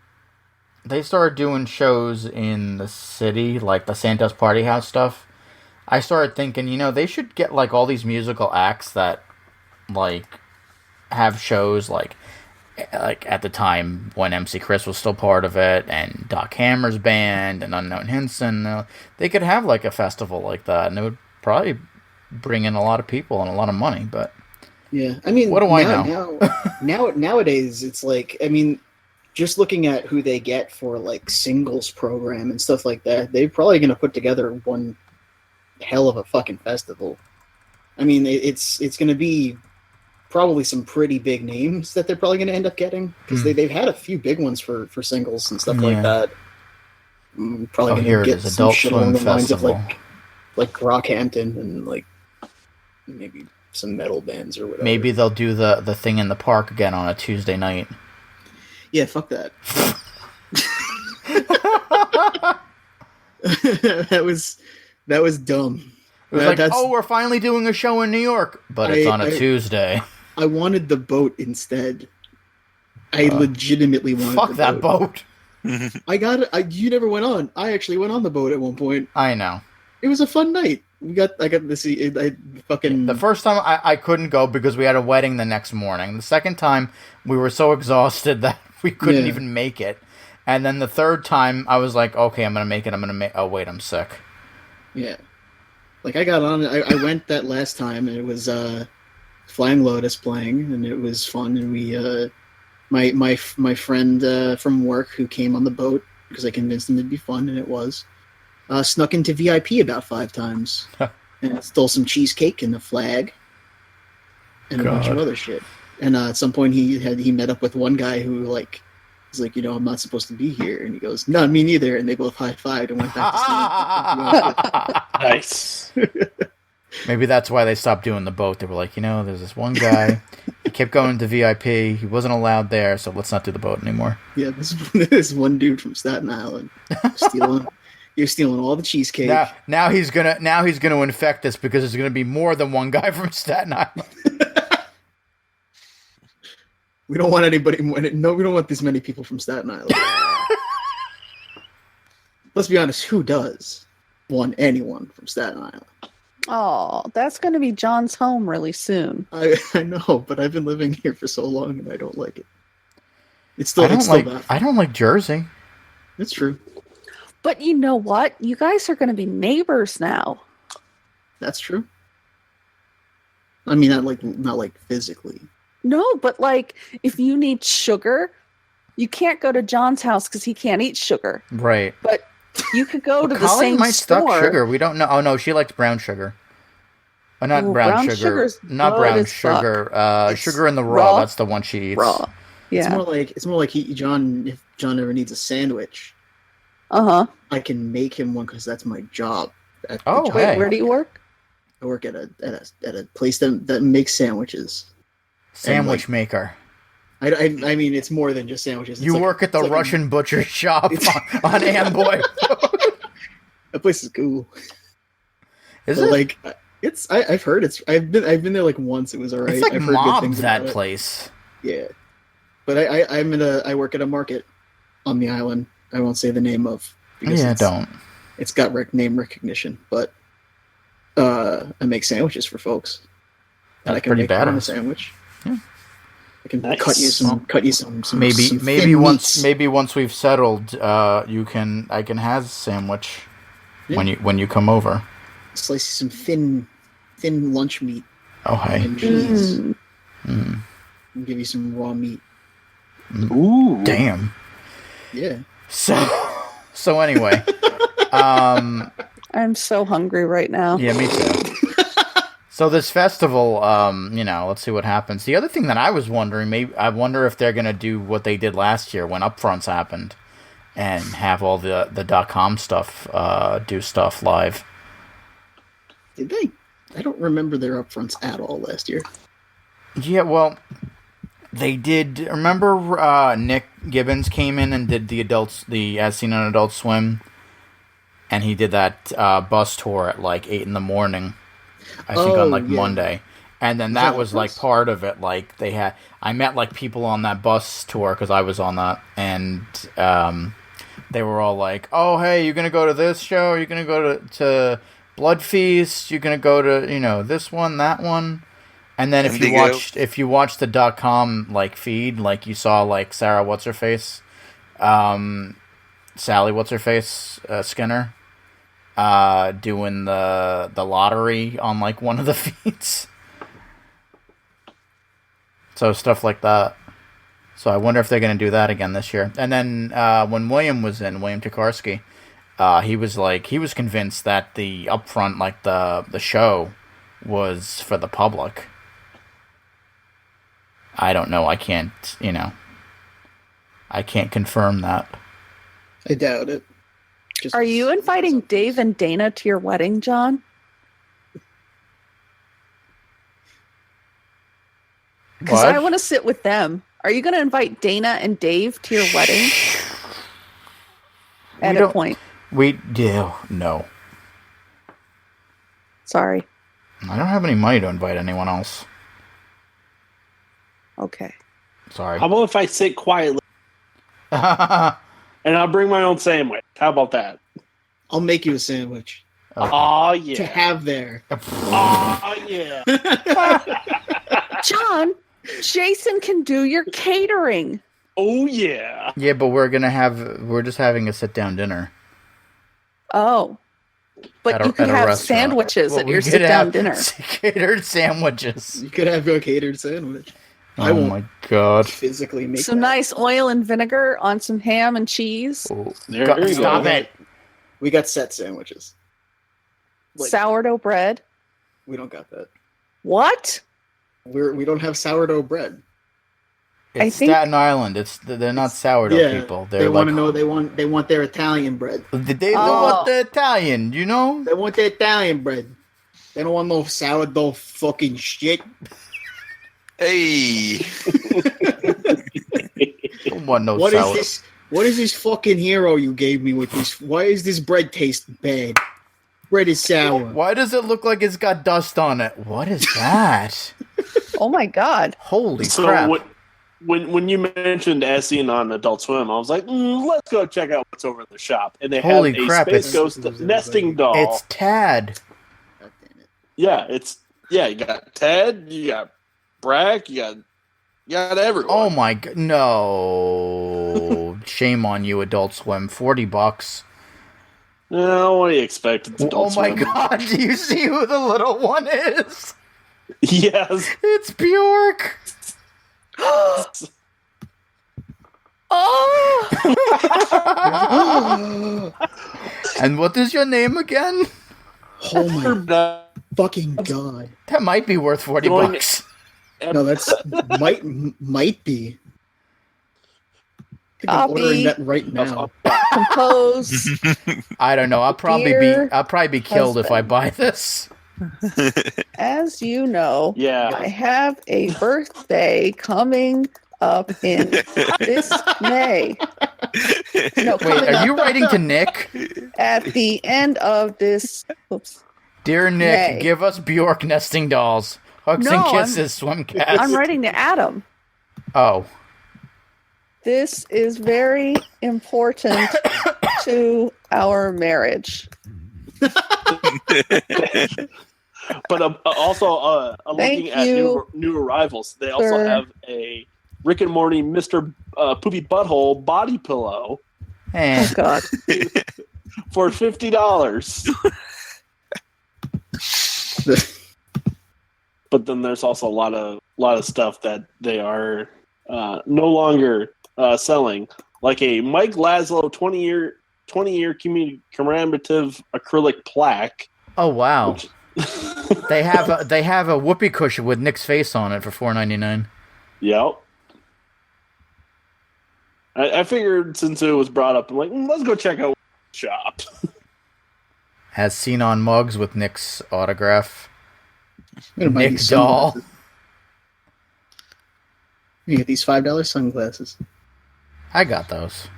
they started doing shows in the city, like the Santos Party House stuff, I started thinking, they should get like all these musical acts that like have shows like at the time when MC Chris was still part of it, and Doc Hammer's band and Unknown Hinson. They could have like a festival like that, and it would probably bring in a lot of people and a lot of money. But yeah, I mean, what do I know? Nowadays, it's like, I mean, just looking at who they get for like singles program and stuff like that, they're probably going to put together one hell of a fucking festival. I mean, it's going to be probably some pretty big names that they're probably going to end up getting, because they've had a few big ones for singles and stuff like that. Probably going to get some Adult shit Swim along the lines of Festival. like Rockhampton and like maybe some metal bands or whatever. Maybe they'll do the thing in the park again on a Tuesday night. Yeah, fuck that. that was dumb. It was we're finally doing a show in New York, but it's on a Tuesday. I wanted the boat instead. I legitimately wanted fuck that boat. You never went on. I actually went on the boat at one point. I know. It was a fun night. I got to see it. The first time I couldn't go because we had a wedding the next morning. The second time we were so exhausted that we couldn't even make it. And then the third time I was like, okay, I'm going to make it. Oh, wait, I'm sick. Yeah. Like I got on, I went that last time, and it was Flying Lotus playing, and it was fun. And we, my friend from work who came on the boat, because I convinced him it'd be fun, and it was, snuck into VIP about 5 times, and stole some cheesecake and a flag, and a bunch of other shit. And at some point, he met up with one guy who was like, I'm not supposed to be here. And he goes, no, me neither. And they both high-fived and went back to sleep. Nice. Maybe that's why they stopped doing the boat. They were like, there's this one guy. He kept going to VIP. He wasn't allowed there, so let's not do the boat anymore. Yeah, this one dude from Staten Island you're stealing all the cheesecake. Now he's gonna infect us, because there's gonna be more than one guy from Staten Island. We don't want anybody. No, we don't want this many people from Staten Island. Let's be honest. Who does want anyone from Staten Island? Oh, that's going to be John's home really soon. I know, but I've been living here for so long, and I don't like it. I don't like Jersey. It's true. But you know what? You guys are going to be neighbors now. That's true. I mean, not like physically. No, but like if you need sugar, you can't go to John's house because he can't eat sugar. Right. But you could go to the Colleen same might store. stock sugar. We don't know. Oh no, she likes brown sugar. Oh, not brown sugar. Not brown sugar. Sugar in the raw. That's the one she eats. Raw. Yeah. It's more like John. If John ever needs a sandwich, I can make him one, because that's my job. Wait, where do you work? I work at a place that makes sandwiches. Sandwich maker. I mean, it's more than just sandwiches. You work at the Russian butcher shop on Amboy. That place is cool. Is it? Like, I've heard I've been there like once. It was alright. It's like I've heard mobs, good things that about place. Yeah, but I work at a market on the island. I won't say the name of. Don't. It's got name recognition, but I make sandwiches for folks. And I can pretty make your own badass. sandwich. Yeah. I can Nice. cut you some Maybe thin meats. once we've settled, I can have sandwich Yeah. when you come over. Slice you some thin lunch meat Oh hey. and cheese. Mm. And give you some raw meat. Ooh. Damn. Yeah. So anyway, I'm so hungry right now. yeah, me too. So this festival, let's see what happens. The other thing that I was wondering, I wonder if they're gonna do what they did last year when upfronts happened, and have all the .com stuff do stuff live. Did they? I don't remember their upfronts at all last year. Yeah, well, they did. Remember, Nick Gibbons came in and did the As Seen on Adult Swim, and he did that bus tour at like 8 a.m. I think on like Monday, and then that was like part of it. Like I met like people on that bus tour because I was on that, and they were all like, "Oh, hey, you're gonna go to this show? You're gonna go to Blood Feast? You're gonna go to this one, that one?" And then if you watched the .com like feed, like you saw like Sarah Sally Skinner. Doing the lottery on like one of the feeds. So stuff like that. So I wonder if they're going to do that again this year. And then when William Tokarski, he was convinced that the upfront, like the show, was for the public. I don't know. I can't confirm that. I doubt it. Are you inviting Dave and Dana to your wedding, John? Because I want to sit with them. Are you going to invite Dana and Dave to your wedding? At a point. We do. No. Sorry. I don't have any money to invite anyone else. Okay. Sorry. How about if I sit quietly and I'll bring my own sandwich? How about that? I'll make you a sandwich. Okay. Oh, yeah. To have there. Oh, yeah. John, Jason can do your catering. Oh, yeah. Yeah, but we're just having a sit-down dinner. Oh. But you could have restaurant. sandwiches at your sit-down dinner. Catered sandwiches. You could have a catered sandwich. Oh my god. Physically make some nice oil and vinegar on some ham and cheese. Oh, Stop it. We got set sandwiches. Sourdough bread. We don't got that. What? We don't have sourdough bread. It's Staten Island. They're not sourdough people. They want to know they want their Italian bread. They want the Italian, you know? They want their Italian bread. They don't want no sourdough fucking shit. Hey. Don't want no What sourdough. is this? What is this fucking hero you gave me with this? Why is this bread taste bad? Bread is sour. Why does it look like it's got dust on it? What is that? Oh my god! Holy crap! When you mentioned As Seen on Adult Swim, I was like, let's go check out what's over in the shop. And they Holy have crap, a Space Ghost nesting doll. It's Tad. God damn it. Yeah, you got Ted, you got Brack, you got everyone. Oh my god! No, shame on you, Adult Swim. $40. No, what do you expect? It's Adult Oh my Swim. god! Do you see who the little one is? Yes. It's Bjork. Oh! And what is your name again? Oh my fucking god! That might be worth $40. No, that's might be. I think I'm ordering that right now. Compose. I don't know. I'll probably be killed if I husband. buy this. As you know, Yeah. I have a birthday coming up in this May. No, Wait, coming are you up writing to Nick? at the end of this. Oops. Dear Nick, May. give us Bjork nesting dolls. Hugs and No, kisses, Swimcast. I'm writing to Adam. Oh. This is very important to our marriage. But also, Thank looking at you, new arrivals, they also sir. have a Rick and Morty Mr. Poopy Butthole body pillow Oh God. for $50. But then there's also a lot of stuff that they are no longer selling, like a Mike Laszlo 20-year commemorative acrylic plaque. Oh wow! They have a whoopee cushion with Nick's face on it for $4.99. Yep. I figured since it was brought up, I'm like, let's go check out the shop. As seen on mugs with Nick's autograph. I'm gonna buy Nick these doll. sunglasses. You get these $5 sunglasses. I got those.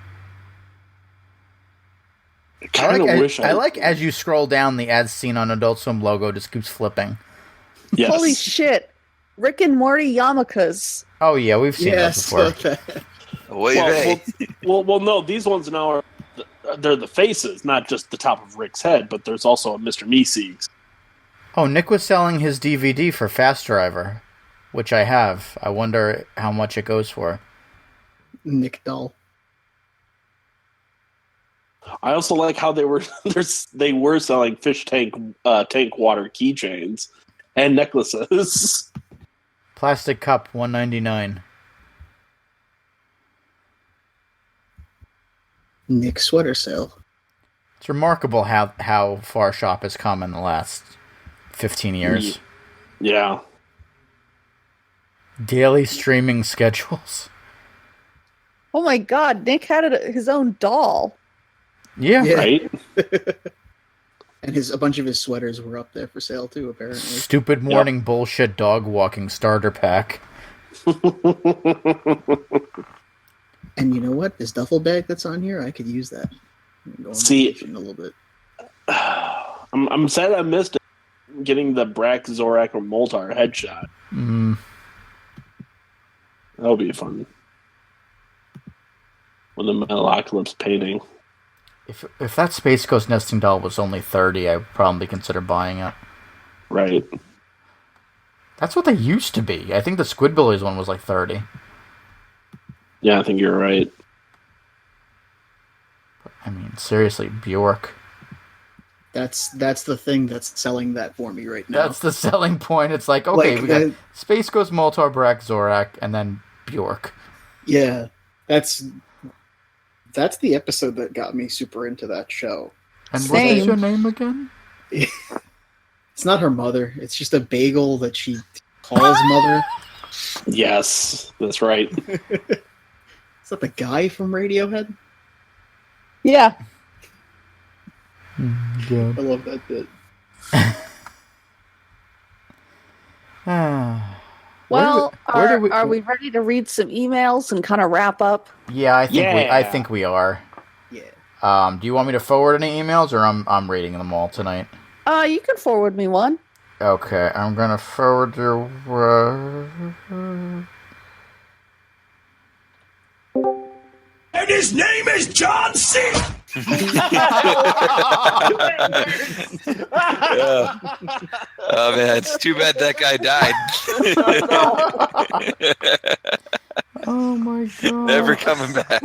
I like as you scroll down, the as seen on Adult Swim logo just keeps flipping. Yes. Holy shit. Rick and Morty yarmulkes. Oh yeah, we've seen those before. Well, no, these ones now they're the faces, not just the top of Rick's head, but there's also a Mr. Meeseeks. Oh, Nick was selling his DVD for Fast Driver, which I have. I wonder how much it goes for. Nick doll. I also like how they were selling fish tank water keychains and necklaces. Plastic cup, $1.99. Nick sweater sale. It's remarkable how far shop has come in the last 15 years. Yeah. Daily streaming schedules. Oh my God, Nick had his own doll. Yeah. Right? And a bunch of his sweaters were up there for sale too, apparently. Stupid morning bullshit dog walking starter pack. And you know what? This duffel bag that's on here, I could use that. See, a little bit. I'm sad I missed it. Getting the Brack, Zorak, or Moltar headshot. That'll be fun. With the Metalocalypse painting. If that Space Ghost nesting doll was only $30, I would probably consider buying it. Right. That's what they used to be. I think the Squidbillies one was like $30. Yeah, I think you're right. I mean, seriously, Bjork. That's the thing that's selling that for me right now. That's the selling point. It's like, okay, we got Space Ghost, Moltar, Brack, Zorak, and then Bjork. Yeah, that's the episode that got me super into that show. And what is your name again? It's not her mother. It's just a bagel that she calls mother. Yes, that's right. Is that the guy from Radiohead? Yeah. I love that bit. Well, are we ready to read some emails and kind of wrap up? Yeah, I think we are. Yeah. Do you want me to forward any emails, or I'm reading them all tonight? You can forward me one. Okay, I'm gonna forward your. And his name is John C. Oh man, it's too bad that guy died. Oh my god! Never coming back.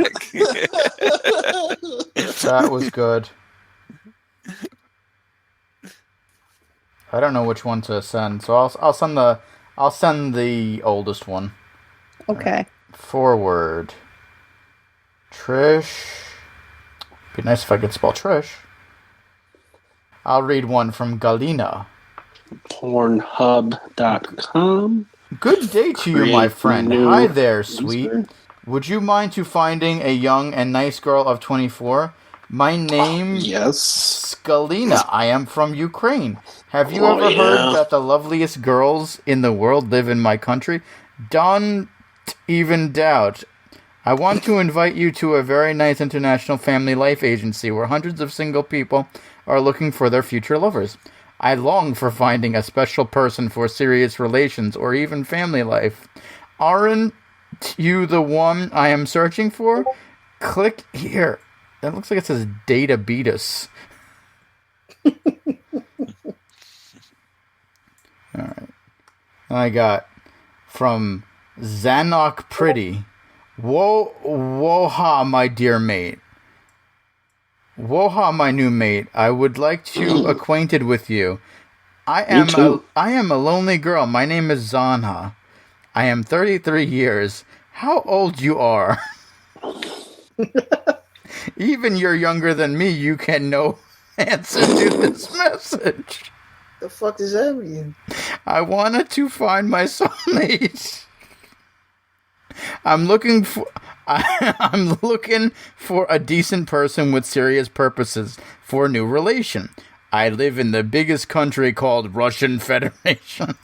That was good. I don't know which one to send, so I'll send the oldest one. Okay. Forward. Trish. Be nice if I could spell Trish. I'll read one from Galina. Pornhub.com. Good day to you, my friend. Hi there, sweet. Would you mind to finding a young and nice girl of 24? My name yes. Galina. I am from Ukraine. Have you ever heard that the loveliest girls in the world live in my country? Don't even doubt. I want to invite you to a very nice international family life agency where hundreds of single people are looking for their future lovers. I long for finding a special person for serious relations or even family life. Aren't you the one I am searching for? Click here. That looks like it says Data Beatus. I got from Zanok Pretty. Woha, my dear mate. Woha, my new mate. I would like to acquainted with you. I am a lonely girl. My name is Zanha. I am 33 years. How old you are? Even you're younger than me. You can know answer to this message. The fuck does that mean? I wanted to find my soulmate. I'm looking for a decent person with serious purposes for a new relation. I live in the biggest country called Russian Federation.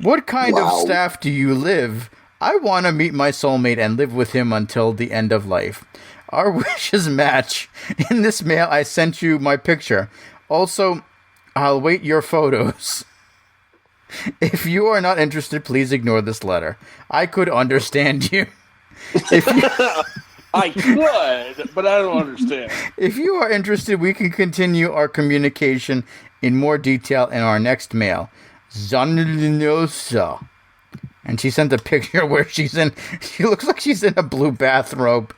What kind of staff do you live? I want to meet my soulmate and live with him until the end of life. Our wishes match. In this mail, I sent you my picture. Also, I'll wait your photos. If you are not interested, please ignore this letter. I could understand you. I could, but I don't understand. If you are interested, we can continue our communication in more detail in our next mail. Zanlinosa. And she sent a picture where she looks like she's in a blue bathrobe.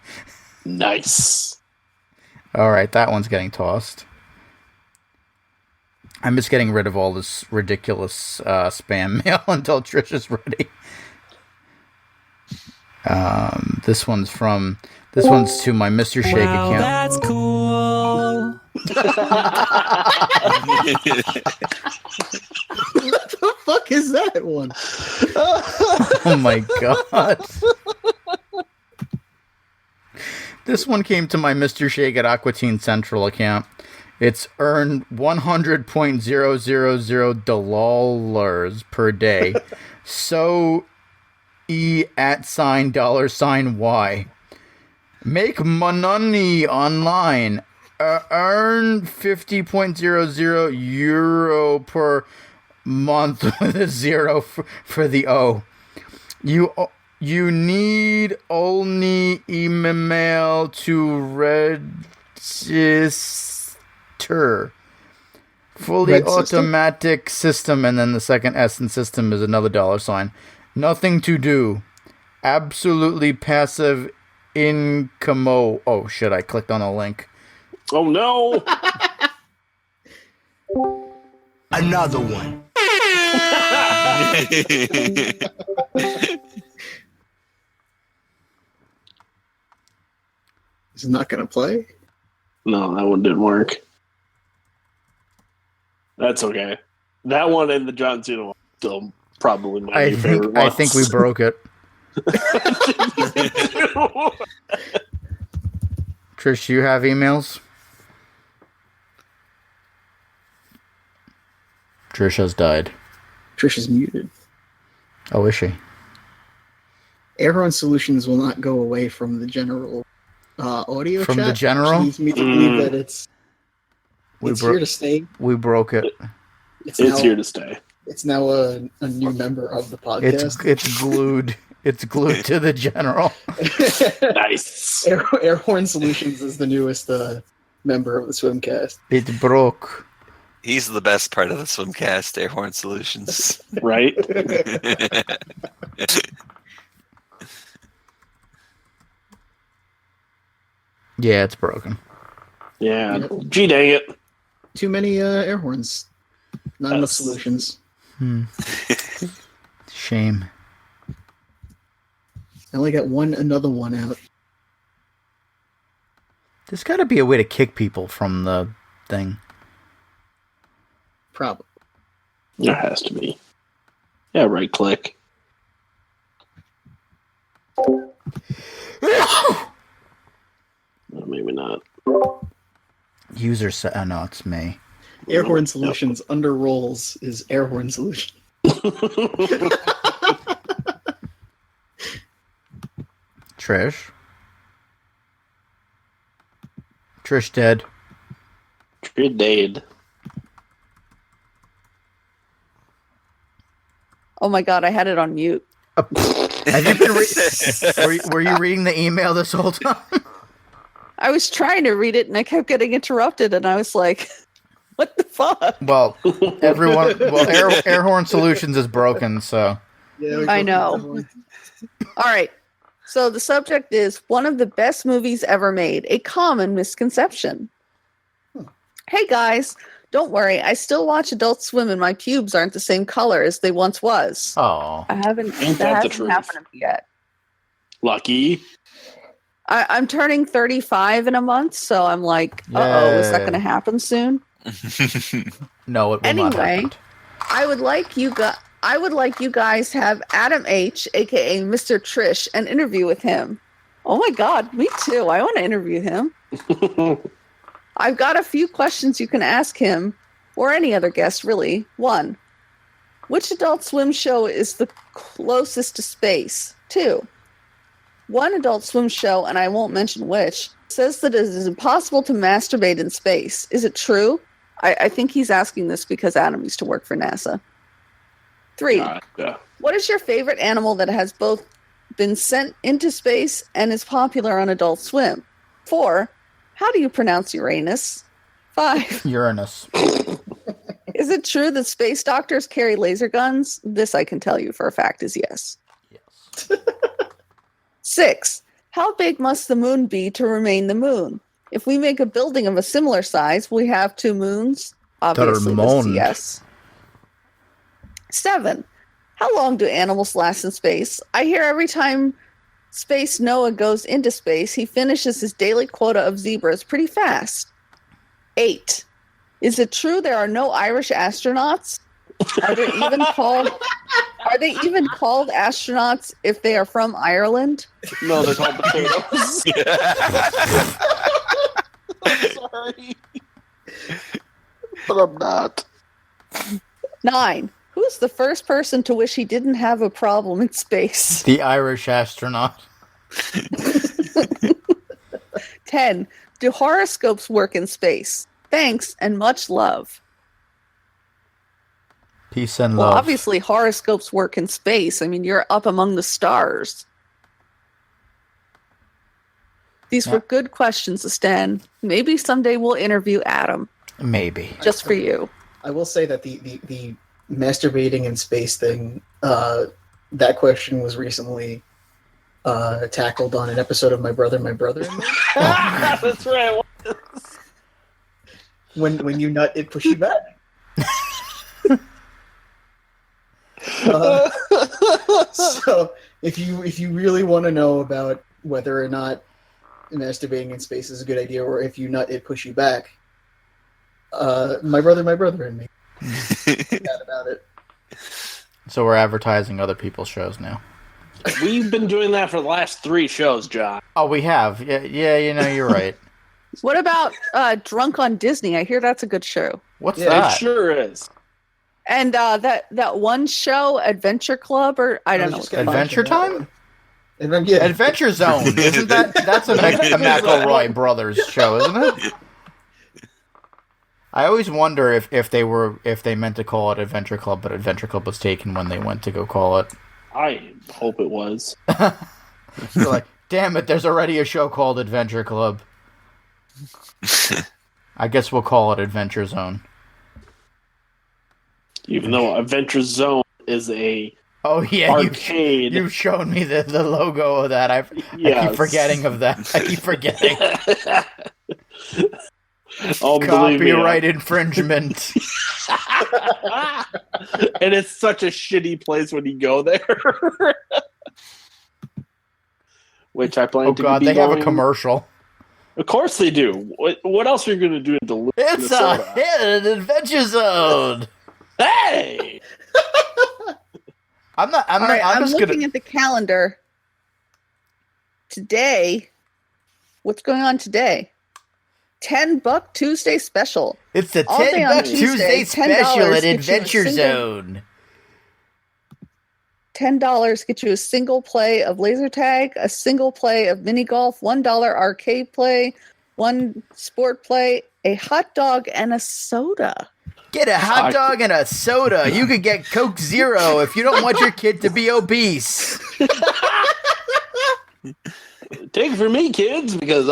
Nice. All right, that one's getting tossed. I'm just getting rid of all this ridiculous spam mail until Trish is ready. This one's to my Mr. Shake account. That's cool. What the fuck is that one? Oh my god. This one came to my Mr. Shake at Aqua Teen Central account. It's earned $100.000 per day. So $$$Y. Make money online. Earn 50.00 euro per month with a zero for the O. You need only email to register. Fully automatic system, and then the second S in system is another $. Nothing to do. Absolutely passive income. Oh shit, I clicked on a link. Oh no! Another one. Is it not going to play? No, that one didn't work. That's okay. That one and the John Cena one still probably my favorite ones. I think we broke it. Trish, you have emails? Trish has died. Trish is muted. Oh, is she? Airhorn Solutions will not go away from the general audio from chat. The general? Which leads me to believe that it's here to stay. We broke it. It's here to stay. It's now a new member of the podcast. It's glued. It's glued to the general. Nice. Airhorn Solutions is the newest member of the Swimcast. It broke. He's the best part of the Swimcast, Airhorn Solutions. Right? Yeah, it's broken. Yeah. Gee dang it. Too many air horns. Not enough solutions. Shame. I only got another one out. There's got to be a way to kick people from the thing. Probably. There has to be. Yeah, right click. Maybe not. User set. Oh, no, it's me. Airhorn Solutions under roles is Airhorn Solutions. Trish. Trish dead. Trish dead. Oh my god, I had it on mute. Have you been were you reading the email this whole time? I was trying to read it and I kept getting interrupted and I was like, What the fuck? Well, Air Horn Solutions is broken, so. Yeah, I know. All right. So the subject is one of the best movies ever made, a common misconception. Hey guys, don't worry. I still watch Adult Swim and my pubes aren't the same color as they once was. Oh. I haven't. Ain't That that the hasn't truth? happened yet. Lucky. I'm turning 35 in a month, so I'm like, uh-oh, is that going to happen soon? No, it will not Anyway, happen. I would like you guys have Adam H, aka Mr. Trish, an interview with him. Oh my god, me too. I want to interview him. I've got a few questions you can ask him, or any other guest, really. 1. Which Adult Swim show is the closest to space? 2. One Adult Swim show, and I won't mention which, says that it is impossible to masturbate in space. Is it true? I think he's asking this because Adam used to work for NASA. 3. Yeah. What is your favorite animal that has both been sent into space and is popular on Adult Swim? 4. How do you pronounce Uranus? 5. Uranus. Is it true that space doctors carry laser guns? This I can tell you for a fact is yes. Yes. 6. How big must the moon be to remain the moon? If we make a building of a similar size, we have 2 moons. Obviously, this is yes. 7. How long do animals last in space? I hear every time Space Noah goes into space, he finishes his daily quota of zebras pretty fast. 8. Is it true there are no Irish astronauts? Are they even called astronauts if they are from Ireland? No, they're called potatoes. I'm sorry. But I'm not. 9. Who's the first person to wish he didn't have a problem in space? The Irish astronaut. 10. Do horoscopes work in space? Thanks and much love. Peace and Well, love. obviously horoscopes work in space. I mean, you're up among the stars. These were good questions, Stan. Maybe someday we'll interview Adam. Maybe. Just for you. I will say that the masturbating in space thing, that question was recently tackled on an episode of My Brother and Me. That's right. When you nut, it push you back. So if you really want to know about whether or not masturbating in space is a good idea, or if you nut, it push you back, My Brother and Me. That about it. So we're advertising other people's shows now. We've been doing that for the last 3 shows, John. Oh, we have. Yeah, you're right. What about Drunk on Disney? I hear that's a good show. What's It that? sure is. And that one show, Adventure Club, or I don't know. was What just gonna Adventure mention that. Time? Yeah. Adventure Zone. Isn't that's a McElroy Brothers show, isn't it? I always wonder if they meant to call it Adventure Club, but Adventure Club was taken when they went to go call it. I hope it was. They're like, damn it, there's already a show called Adventure Club. I guess we'll call it Adventure Zone. Even though Adventure Zone is a Oh yeah, arcade. you've shown me the logo of that. I keep forgetting of that. I keep forgetting. Oh, believe me, Copyright infringement. and it's such a shitty place when you go there. Which I plan Oh to god, be they have a going- commercial. Of course they do. What else are you going to do in Duluth, It's a Minnesota? hidden Adventure Zone. Hey! I'm just looking gonna. at the calendar. Today, what's going on today? $10 Tuesday special. It's the all day on $10 Tuesday Tuesday, special $10 at gets you a Adventure single- Zone. $10 get you a single play of laser tag, a single play of mini golf, $1 arcade play, 1 sport play, a hot dog, and a soda. Get a hot dog and a soda. You could get Coke Zero if you don't want your kid to be obese. Take it from me, kids, because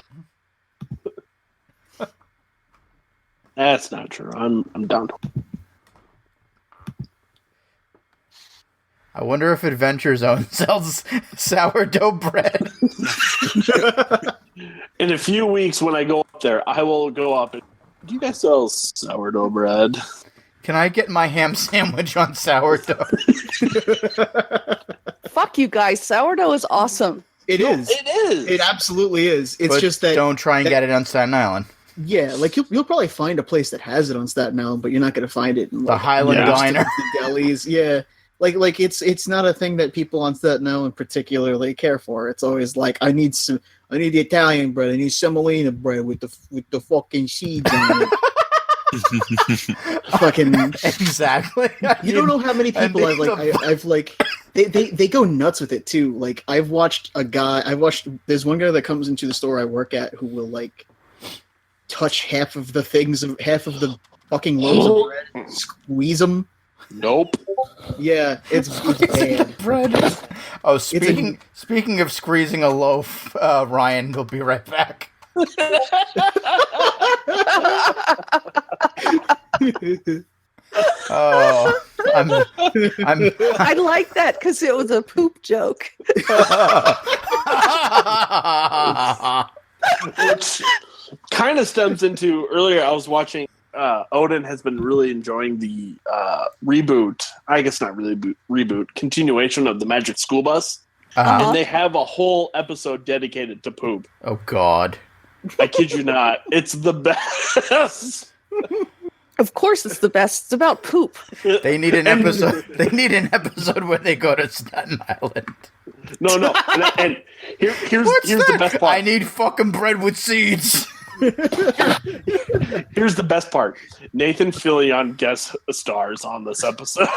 That's not true. I'm down. I wonder if Adventure Zone sells sourdough bread. In a few weeks, when I go up there, I will go up and. Do you guys sell sourdough bread? Can I get my ham sandwich on sourdough? Fuck you guys. Sourdough is awesome. It is. It is. It absolutely is. It's But just that don't try and get it on Staten Island. yeah, like you'll probably find a place that has it on Staten Island, but you're not going to find it in The like, Highland Yeah. Diner. the delis. Yeah, like it's not a thing that people on Staten Island particularly care for. It's always like I need the Italian bread. I need semolina bread with the fucking seeds on it. Fucking Exactly. you don't know how many people I've like they go nuts with it too. Like there's one guy that comes into the store I work at who will like touch half of the fucking loaves of bread, squeeze them. Nope. Yeah, it's bad. bread. Oh, speaking of squeezing a loaf, Ryan will be right back. Oh, I'm I like that because it was a poop joke. Which kind of stems into earlier. I was watching. Odin has been really enjoying the reboot. I guess not really reboot. Continuation of the Magic School Bus, Uh-huh. and they have a whole episode dedicated to poop. Oh God. I kid you not. It's the best. Of course, it's the best. It's about poop. They need an episode. They need an episode where they go to Staten Island. No. And here's What's the that? best part. I need fucking bread with seeds. Here's the best part. Nathan Fillion guest stars on this episode.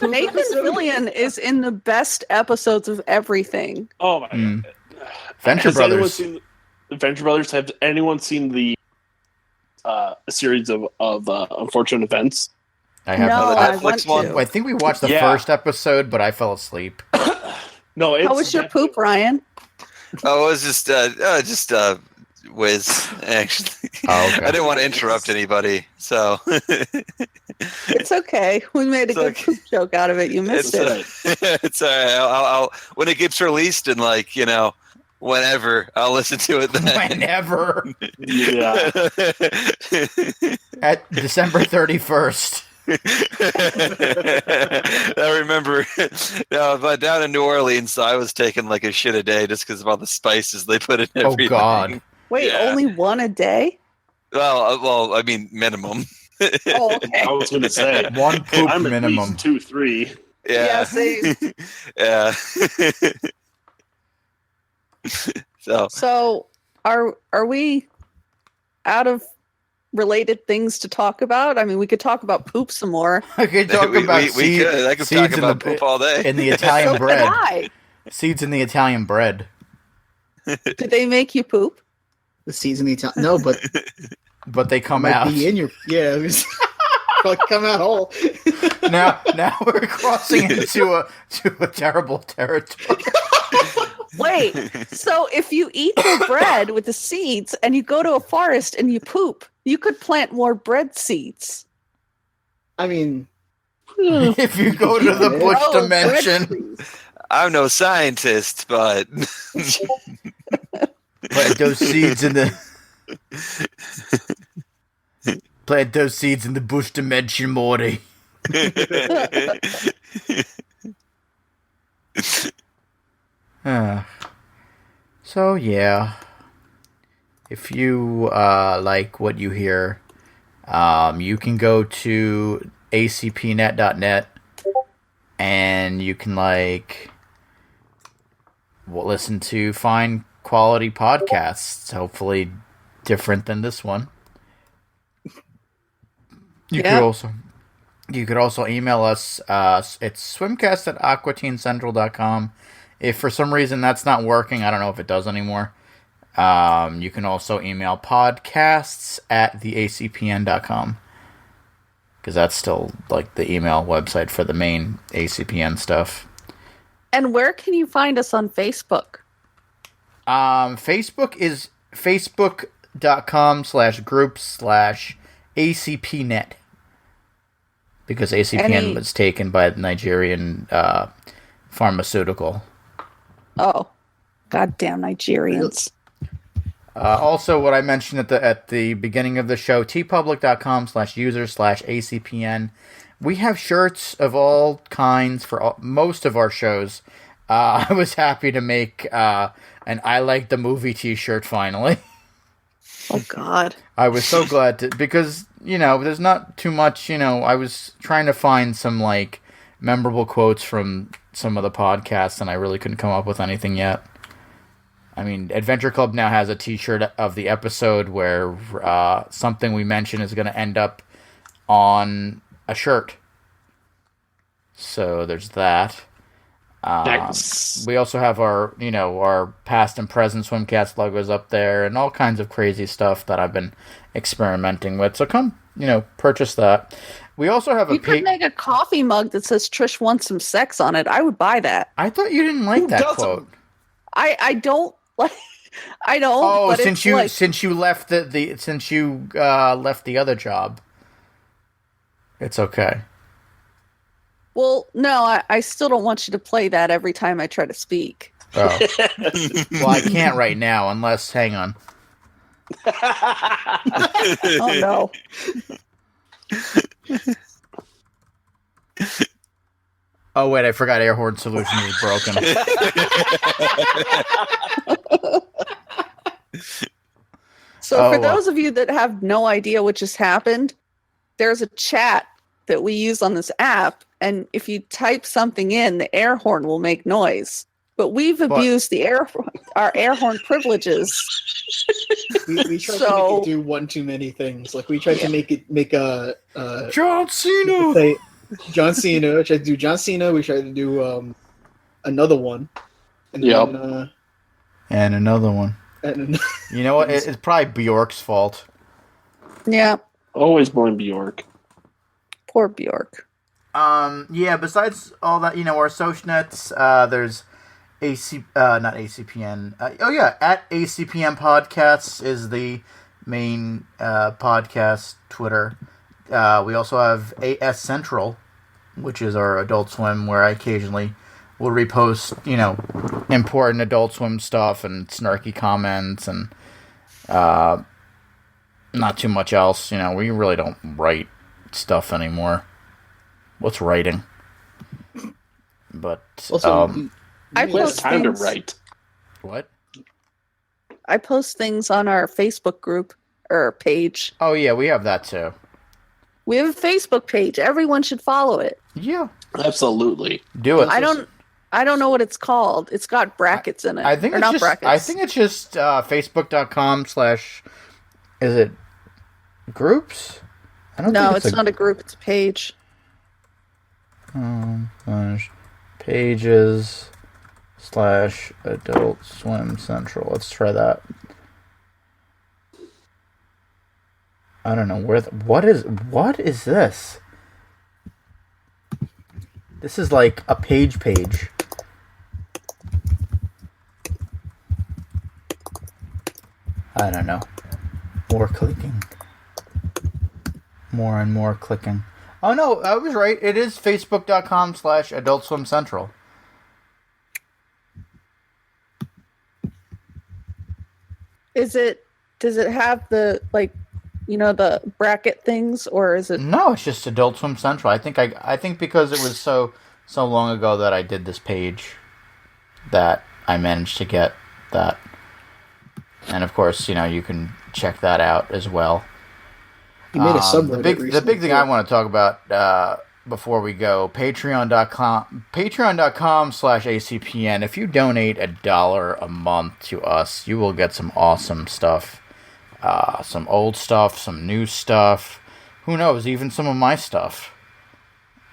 Nathan Fillion is in the best episodes of everything. Oh my god. Venture Has anyone Brothers. seen the Venture Brothers? Have anyone seen the series of unfortunate events? I have. No, the I Netflix want one? to. I think we watched the Yeah. first episode, but I fell asleep. No, it's How was your poop, Ryan? Oh, it was just whiz, actually. Oh, okay. I didn't want to interrupt anybody, so It's okay. We made a It's good okay. poop joke out of it. You missed it's it. it's all right. I'll when it gets released in whenever, I'll listen to it then. Whenever Yeah. at December 31st. I remember, but down in New Orleans, I was taking like a shit a day just because of all the spices they put in Oh everything. God. Wait, Yeah. only one a day? Well, I mean minimum. Oh, okay. I was going to say. One poop I'm at minimum. least 2, 3. Yeah, same. Yeah. So, are we out of related things to talk about? I mean, we could talk about poop some more. I could talk we about could. I could talk seeds about poop all day. in the Italian So could bread. I. Seeds in the Italian bread. Did they make you poop? The season no, but But they come might out. be in your it was- probably come out whole. Now we're crossing into a terrible territory. Wait, so if you eat the bread with the seeds and you go to a forest and you poop, you could plant more bread seeds. I mean, If you go to the bush Grow bread dimension, trees. I'm no scientist, but plant those seeds in the plant those seeds in the bush dimension, Morty. So yeah, if you like what you hear, you can go to acpnet.net and you can listen to fine quality podcasts, hopefully different than this one. You could also email us. It's swimcast@aquatincentral.com. If for some reason that's not working, I don't know if it does anymore. You can also email podcasts@theacpn.com. Because that's still the email website for the main ACPN stuff. And where can you find us on Facebook? Facebook is Facebook facebook.com/groups/ACPnet. Because ACPN was taken by the Nigerian pharmaceutical. Oh, goddamn Nigerians! Also, what I mentioned at the beginning of the show, tpublic.com/user/ACPN. We have shirts of all kinds for most of our shows. I was happy to make an I Like the Movie t-shirt finally. Oh, God. I was so glad to, because, there's not too much, I was trying to find some, memorable quotes from some of the podcasts, and I really couldn't come up with anything yet. I mean, Adventure Club now has a t-shirt of the episode where something we mention is going to end up on a shirt. So there's that. We also have our past and present Swimcast logos up there and all kinds of crazy stuff that I've been experimenting with. So come, purchase that. We also have You could make a coffee mug that says Trish wants some sex on it. I would buy that. I thought you didn't like that quote. I don't like. I don't. Oh, but since you left left the other job, it's okay. Well, no, I still don't want you to play that every time I try to speak. Oh. Well, I can't right now, unless... Hang on. Oh, no. Oh, wait, I forgot Air Horn Solution is broken. So for those of you that have no idea what just happened, there's a chat that we use on this app, and if you type something in, the air horn will make noise. But we've abused our air horn privileges. We tried to make it do one too many things. Like we tried to make a John Cena. Say John Cena. We tried to do John Cena. We tried to do another one. And then, and another one. And you know what? It's probably Bjork's fault. Yeah. Always blame Bjork. Poor Bjork. Yeah, besides all that, our social nets, there's not ACPN. At ACPN Podcasts is the main podcast Twitter. We also have AS Central, which is our Adult Swim, where I occasionally will repost, important Adult Swim stuff and snarky comments and not too much else. We really don't write stuff anymore. What's writing? But I post time things. to write. What? I post things on our Facebook group or page. Oh yeah, we have that too. We have a Facebook page. Everyone should follow it. Yeah, absolutely. Do it. I don't know what it's called. It's got brackets in it. I think it's just. I think it's just facebook.com/ Is it groups? I don't. No, it's not a group. It's a page. Pages / Adult Swim Central. Let's try that. I don't know where. What is this? This is like a page. I don't know. More clicking. More and more clicking. Oh no, I was right. It is facebook.com / Adult Swim Central. Does it have the the bracket things, or is it? No, it's just Adult Swim Central. I think because it was so long ago that I did this page that I managed to get that. And of course, you can check that out as well. You made a subreddit the big thing I want to talk about before we go, patreon.com / ACPN. If you donate $1 a month to us, you will get some awesome stuff. Some old stuff, some new stuff. Who knows, even some of my stuff.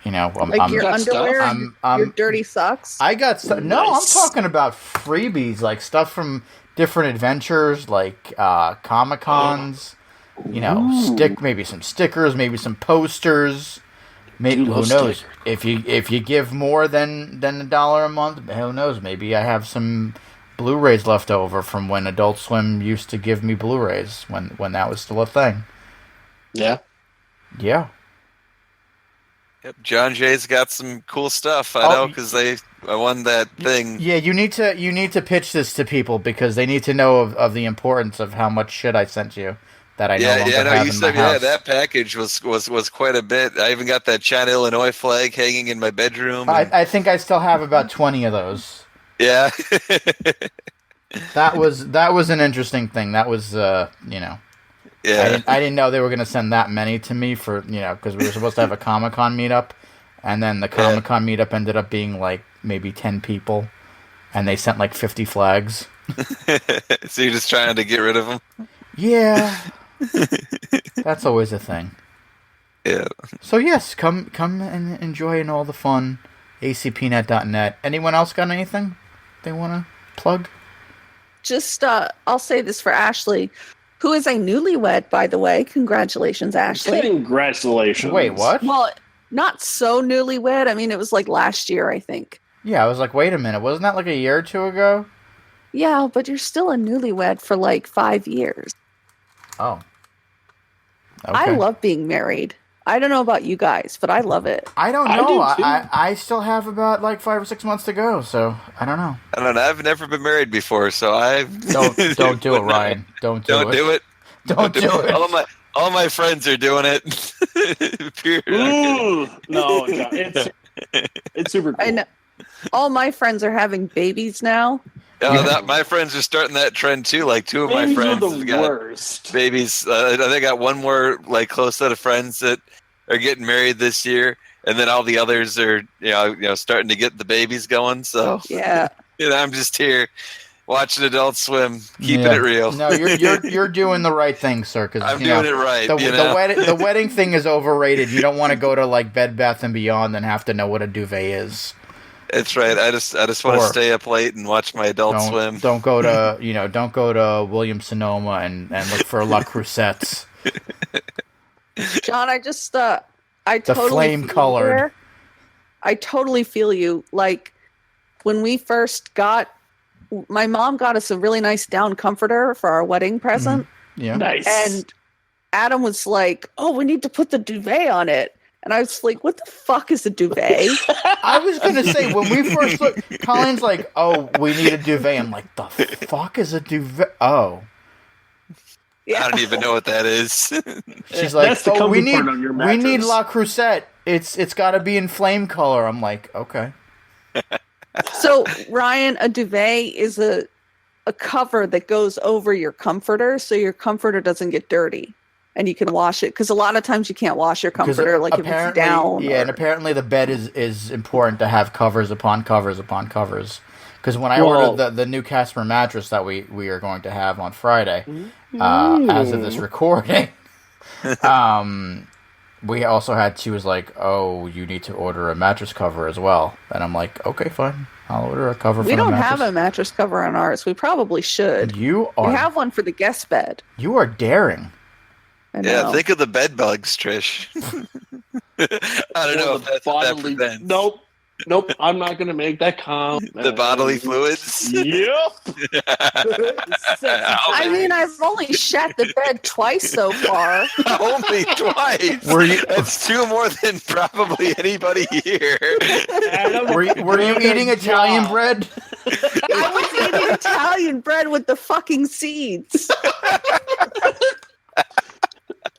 Your underwear, your dirty socks. I got stuff. No, I'm talking about freebies, like stuff from different adventures, like Comic-Cons. Maybe some stickers, maybe some posters. Maybe who knows? Stickers. If you give more than $1 a month, who knows? Maybe I have some Blu-rays left over from when Adult Swim used to give me Blu-rays when that was still a thing. Yeah. Yeah. Yep, John Jay's got some cool stuff. I know because I won that thing. Yeah, you need to pitch this to people because they need to know of the importance of how much shit I sent you that I no longer have in my house. That package was quite a bit. I even got that China, Illinois flag hanging in my bedroom. I think I still have about 20 of those. Yeah. That was an interesting thing. That was Yeah. I didn't know they were going to send that many to me for, because we were supposed to have a Comic-Con meetup, and then the Comic-Con meetup ended up being like maybe 10 people, and they sent like 50 flags. So you're just trying to get rid of them? Yeah. That's always a thing. Yeah. So yes, come and enjoy all the fun. acpnet.net. Anyone else got anything they want to plug? Just, I'll say this for Ashley, who is a newlywed, by the way. Congratulations, Ashley. Congratulations. Wait, what? Well, not so newlywed. I mean, it was like last year, I think. Yeah, I was like, wait a minute. Wasn't that like a year or two ago? Yeah, but you're still a newlywed for like 5 years. Oh. Okay. I love being married. I don't know about you guys, but I love it. I don't know. I do too. I still have about like 5 or 6 months to go, so I don't know. I don't know. I've never been married before, so Don't do it, Ryan. Don't do it. Don't do it. All my friends are doing it. Ooh, no, it's super cool. I know. All my friends are having babies now. My friends are starting that trend too. Like two of Babies my friends are the have got worst. babies. I got one more like close set of friends that are getting married this year, and then all the others are starting to get the babies going. So Yeah. I'm just here watching Adult Swim, keeping it real. No, you're doing the right thing, sir. Because I'm doing it right. The wedding thing is overrated. You don't want to go to like Bed Bath and Beyond and have to know what a duvet is. That's right. I just want to stay up late and watch my Adult Swim. Don't go to Williams Sonoma and look for La Crucettes. John, I totally flame colored. I totally feel you. Like when we first my mom got us a really nice down comforter for our wedding present. Yeah. Nice. And Adam was like, "Oh, we need to put the duvet on it." And I was like, what the fuck is a duvet? I was going to say, when we first looked, Colin's like, oh, we need a duvet. I'm like, the fuck is a duvet? Oh. Yeah. I don't even know what that is. She's like, That's the we part on your mattress. need La Crusette. It's got to be in flame color. I'm like, okay. So, Ryan, a duvet is a cover that goes over your comforter so your comforter doesn't get dirty. And you can wash it because a lot of times you can't wash your comforter, like if it's down. Yeah, and apparently the bed is important to have covers upon covers upon covers. Because when I ordered the new Casper mattress that we are going to have on Friday, as of this recording, we also she was like, "Oh, you need to order a mattress cover as well." And I'm like, "Okay, fine, I'll order a cover." We don't have a mattress cover on ours. We probably should. We have one for the guest bed. You are daring. Yeah, think of the bed bugs, Trish. I don't know if that's what that prevents. Nope, I'm not going to make that comment. The bodily fluids? Yep. I mean, I've only shat the bed twice so far. Only twice? That's two more than probably anybody here. Were you eating Italian bread? I was eating Italian bread with the fucking seeds.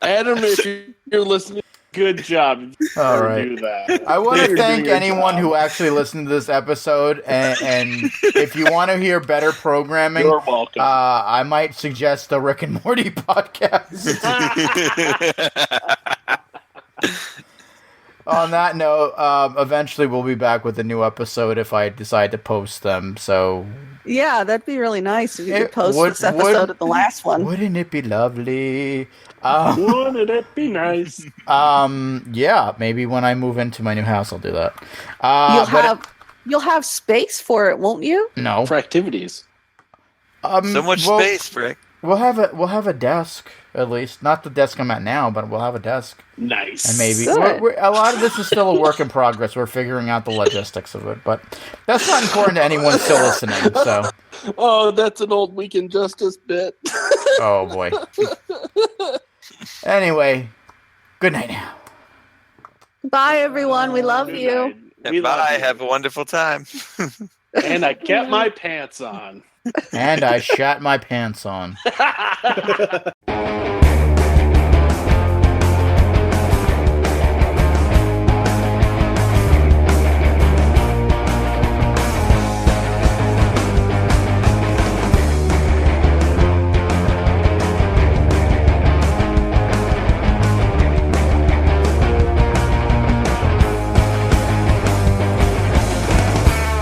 Adam, if you're listening, good job. All right. Do that. I want to thank anyone who actually listened to this episode, and if you want to hear better programming, you're welcome. I might suggest the Rick and Morty podcast. On that note, eventually we'll be back with a new episode if I decide to post them. So yeah, that'd be really nice if you could post this episode of the last one. Wouldn't it be lovely? Wouldn't it be nice? Yeah, maybe when I move into my new house, I'll do that. You'll have space for it, won't you? No, for activities. So much space, Frick. We'll have a desk, at least. Not the desk I'm at now, but we'll have a desk. Nice. And maybe a lot of this is still a work in progress. We're figuring out the logistics of it, but that's not important to anyone still listening. So, oh, that's an old Week in Justice bit. oh boy. Anyway, good night now. Bye, everyone. We love you. Bye. Have a wonderful time. And I kept my pants on. And I shot my pants on.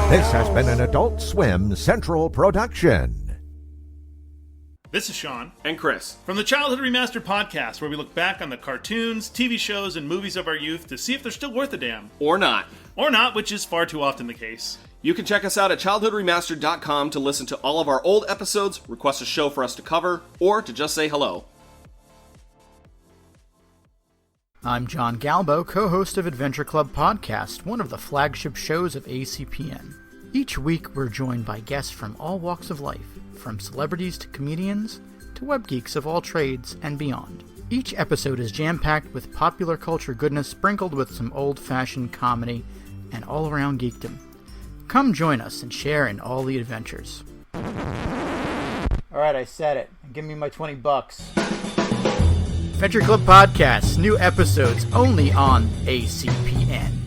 This has been an Adult Swim Central production. This is Sean and Chris from the Childhood Remastered podcast, where we look back on the cartoons, TV shows, and movies of our youth to see if they're still worth a damn. Or not. Or not, which is far too often the case. You can check us out at childhoodremastered.com to listen to all of our old episodes, request a show for us to cover, or to just say hello. I'm John Galbo, co-host of Adventure Club Podcast, one of the flagship shows of ACPN. Each week we're joined by guests from all walks of life, from celebrities to comedians, to web geeks of all trades and beyond. Each episode is jam-packed with popular culture goodness sprinkled with some old-fashioned comedy and all-around geekdom. Come join us and share in all the adventures. Alright, I said it. Give me my $20. Adventure Club Podcast, new episodes only on ACPN.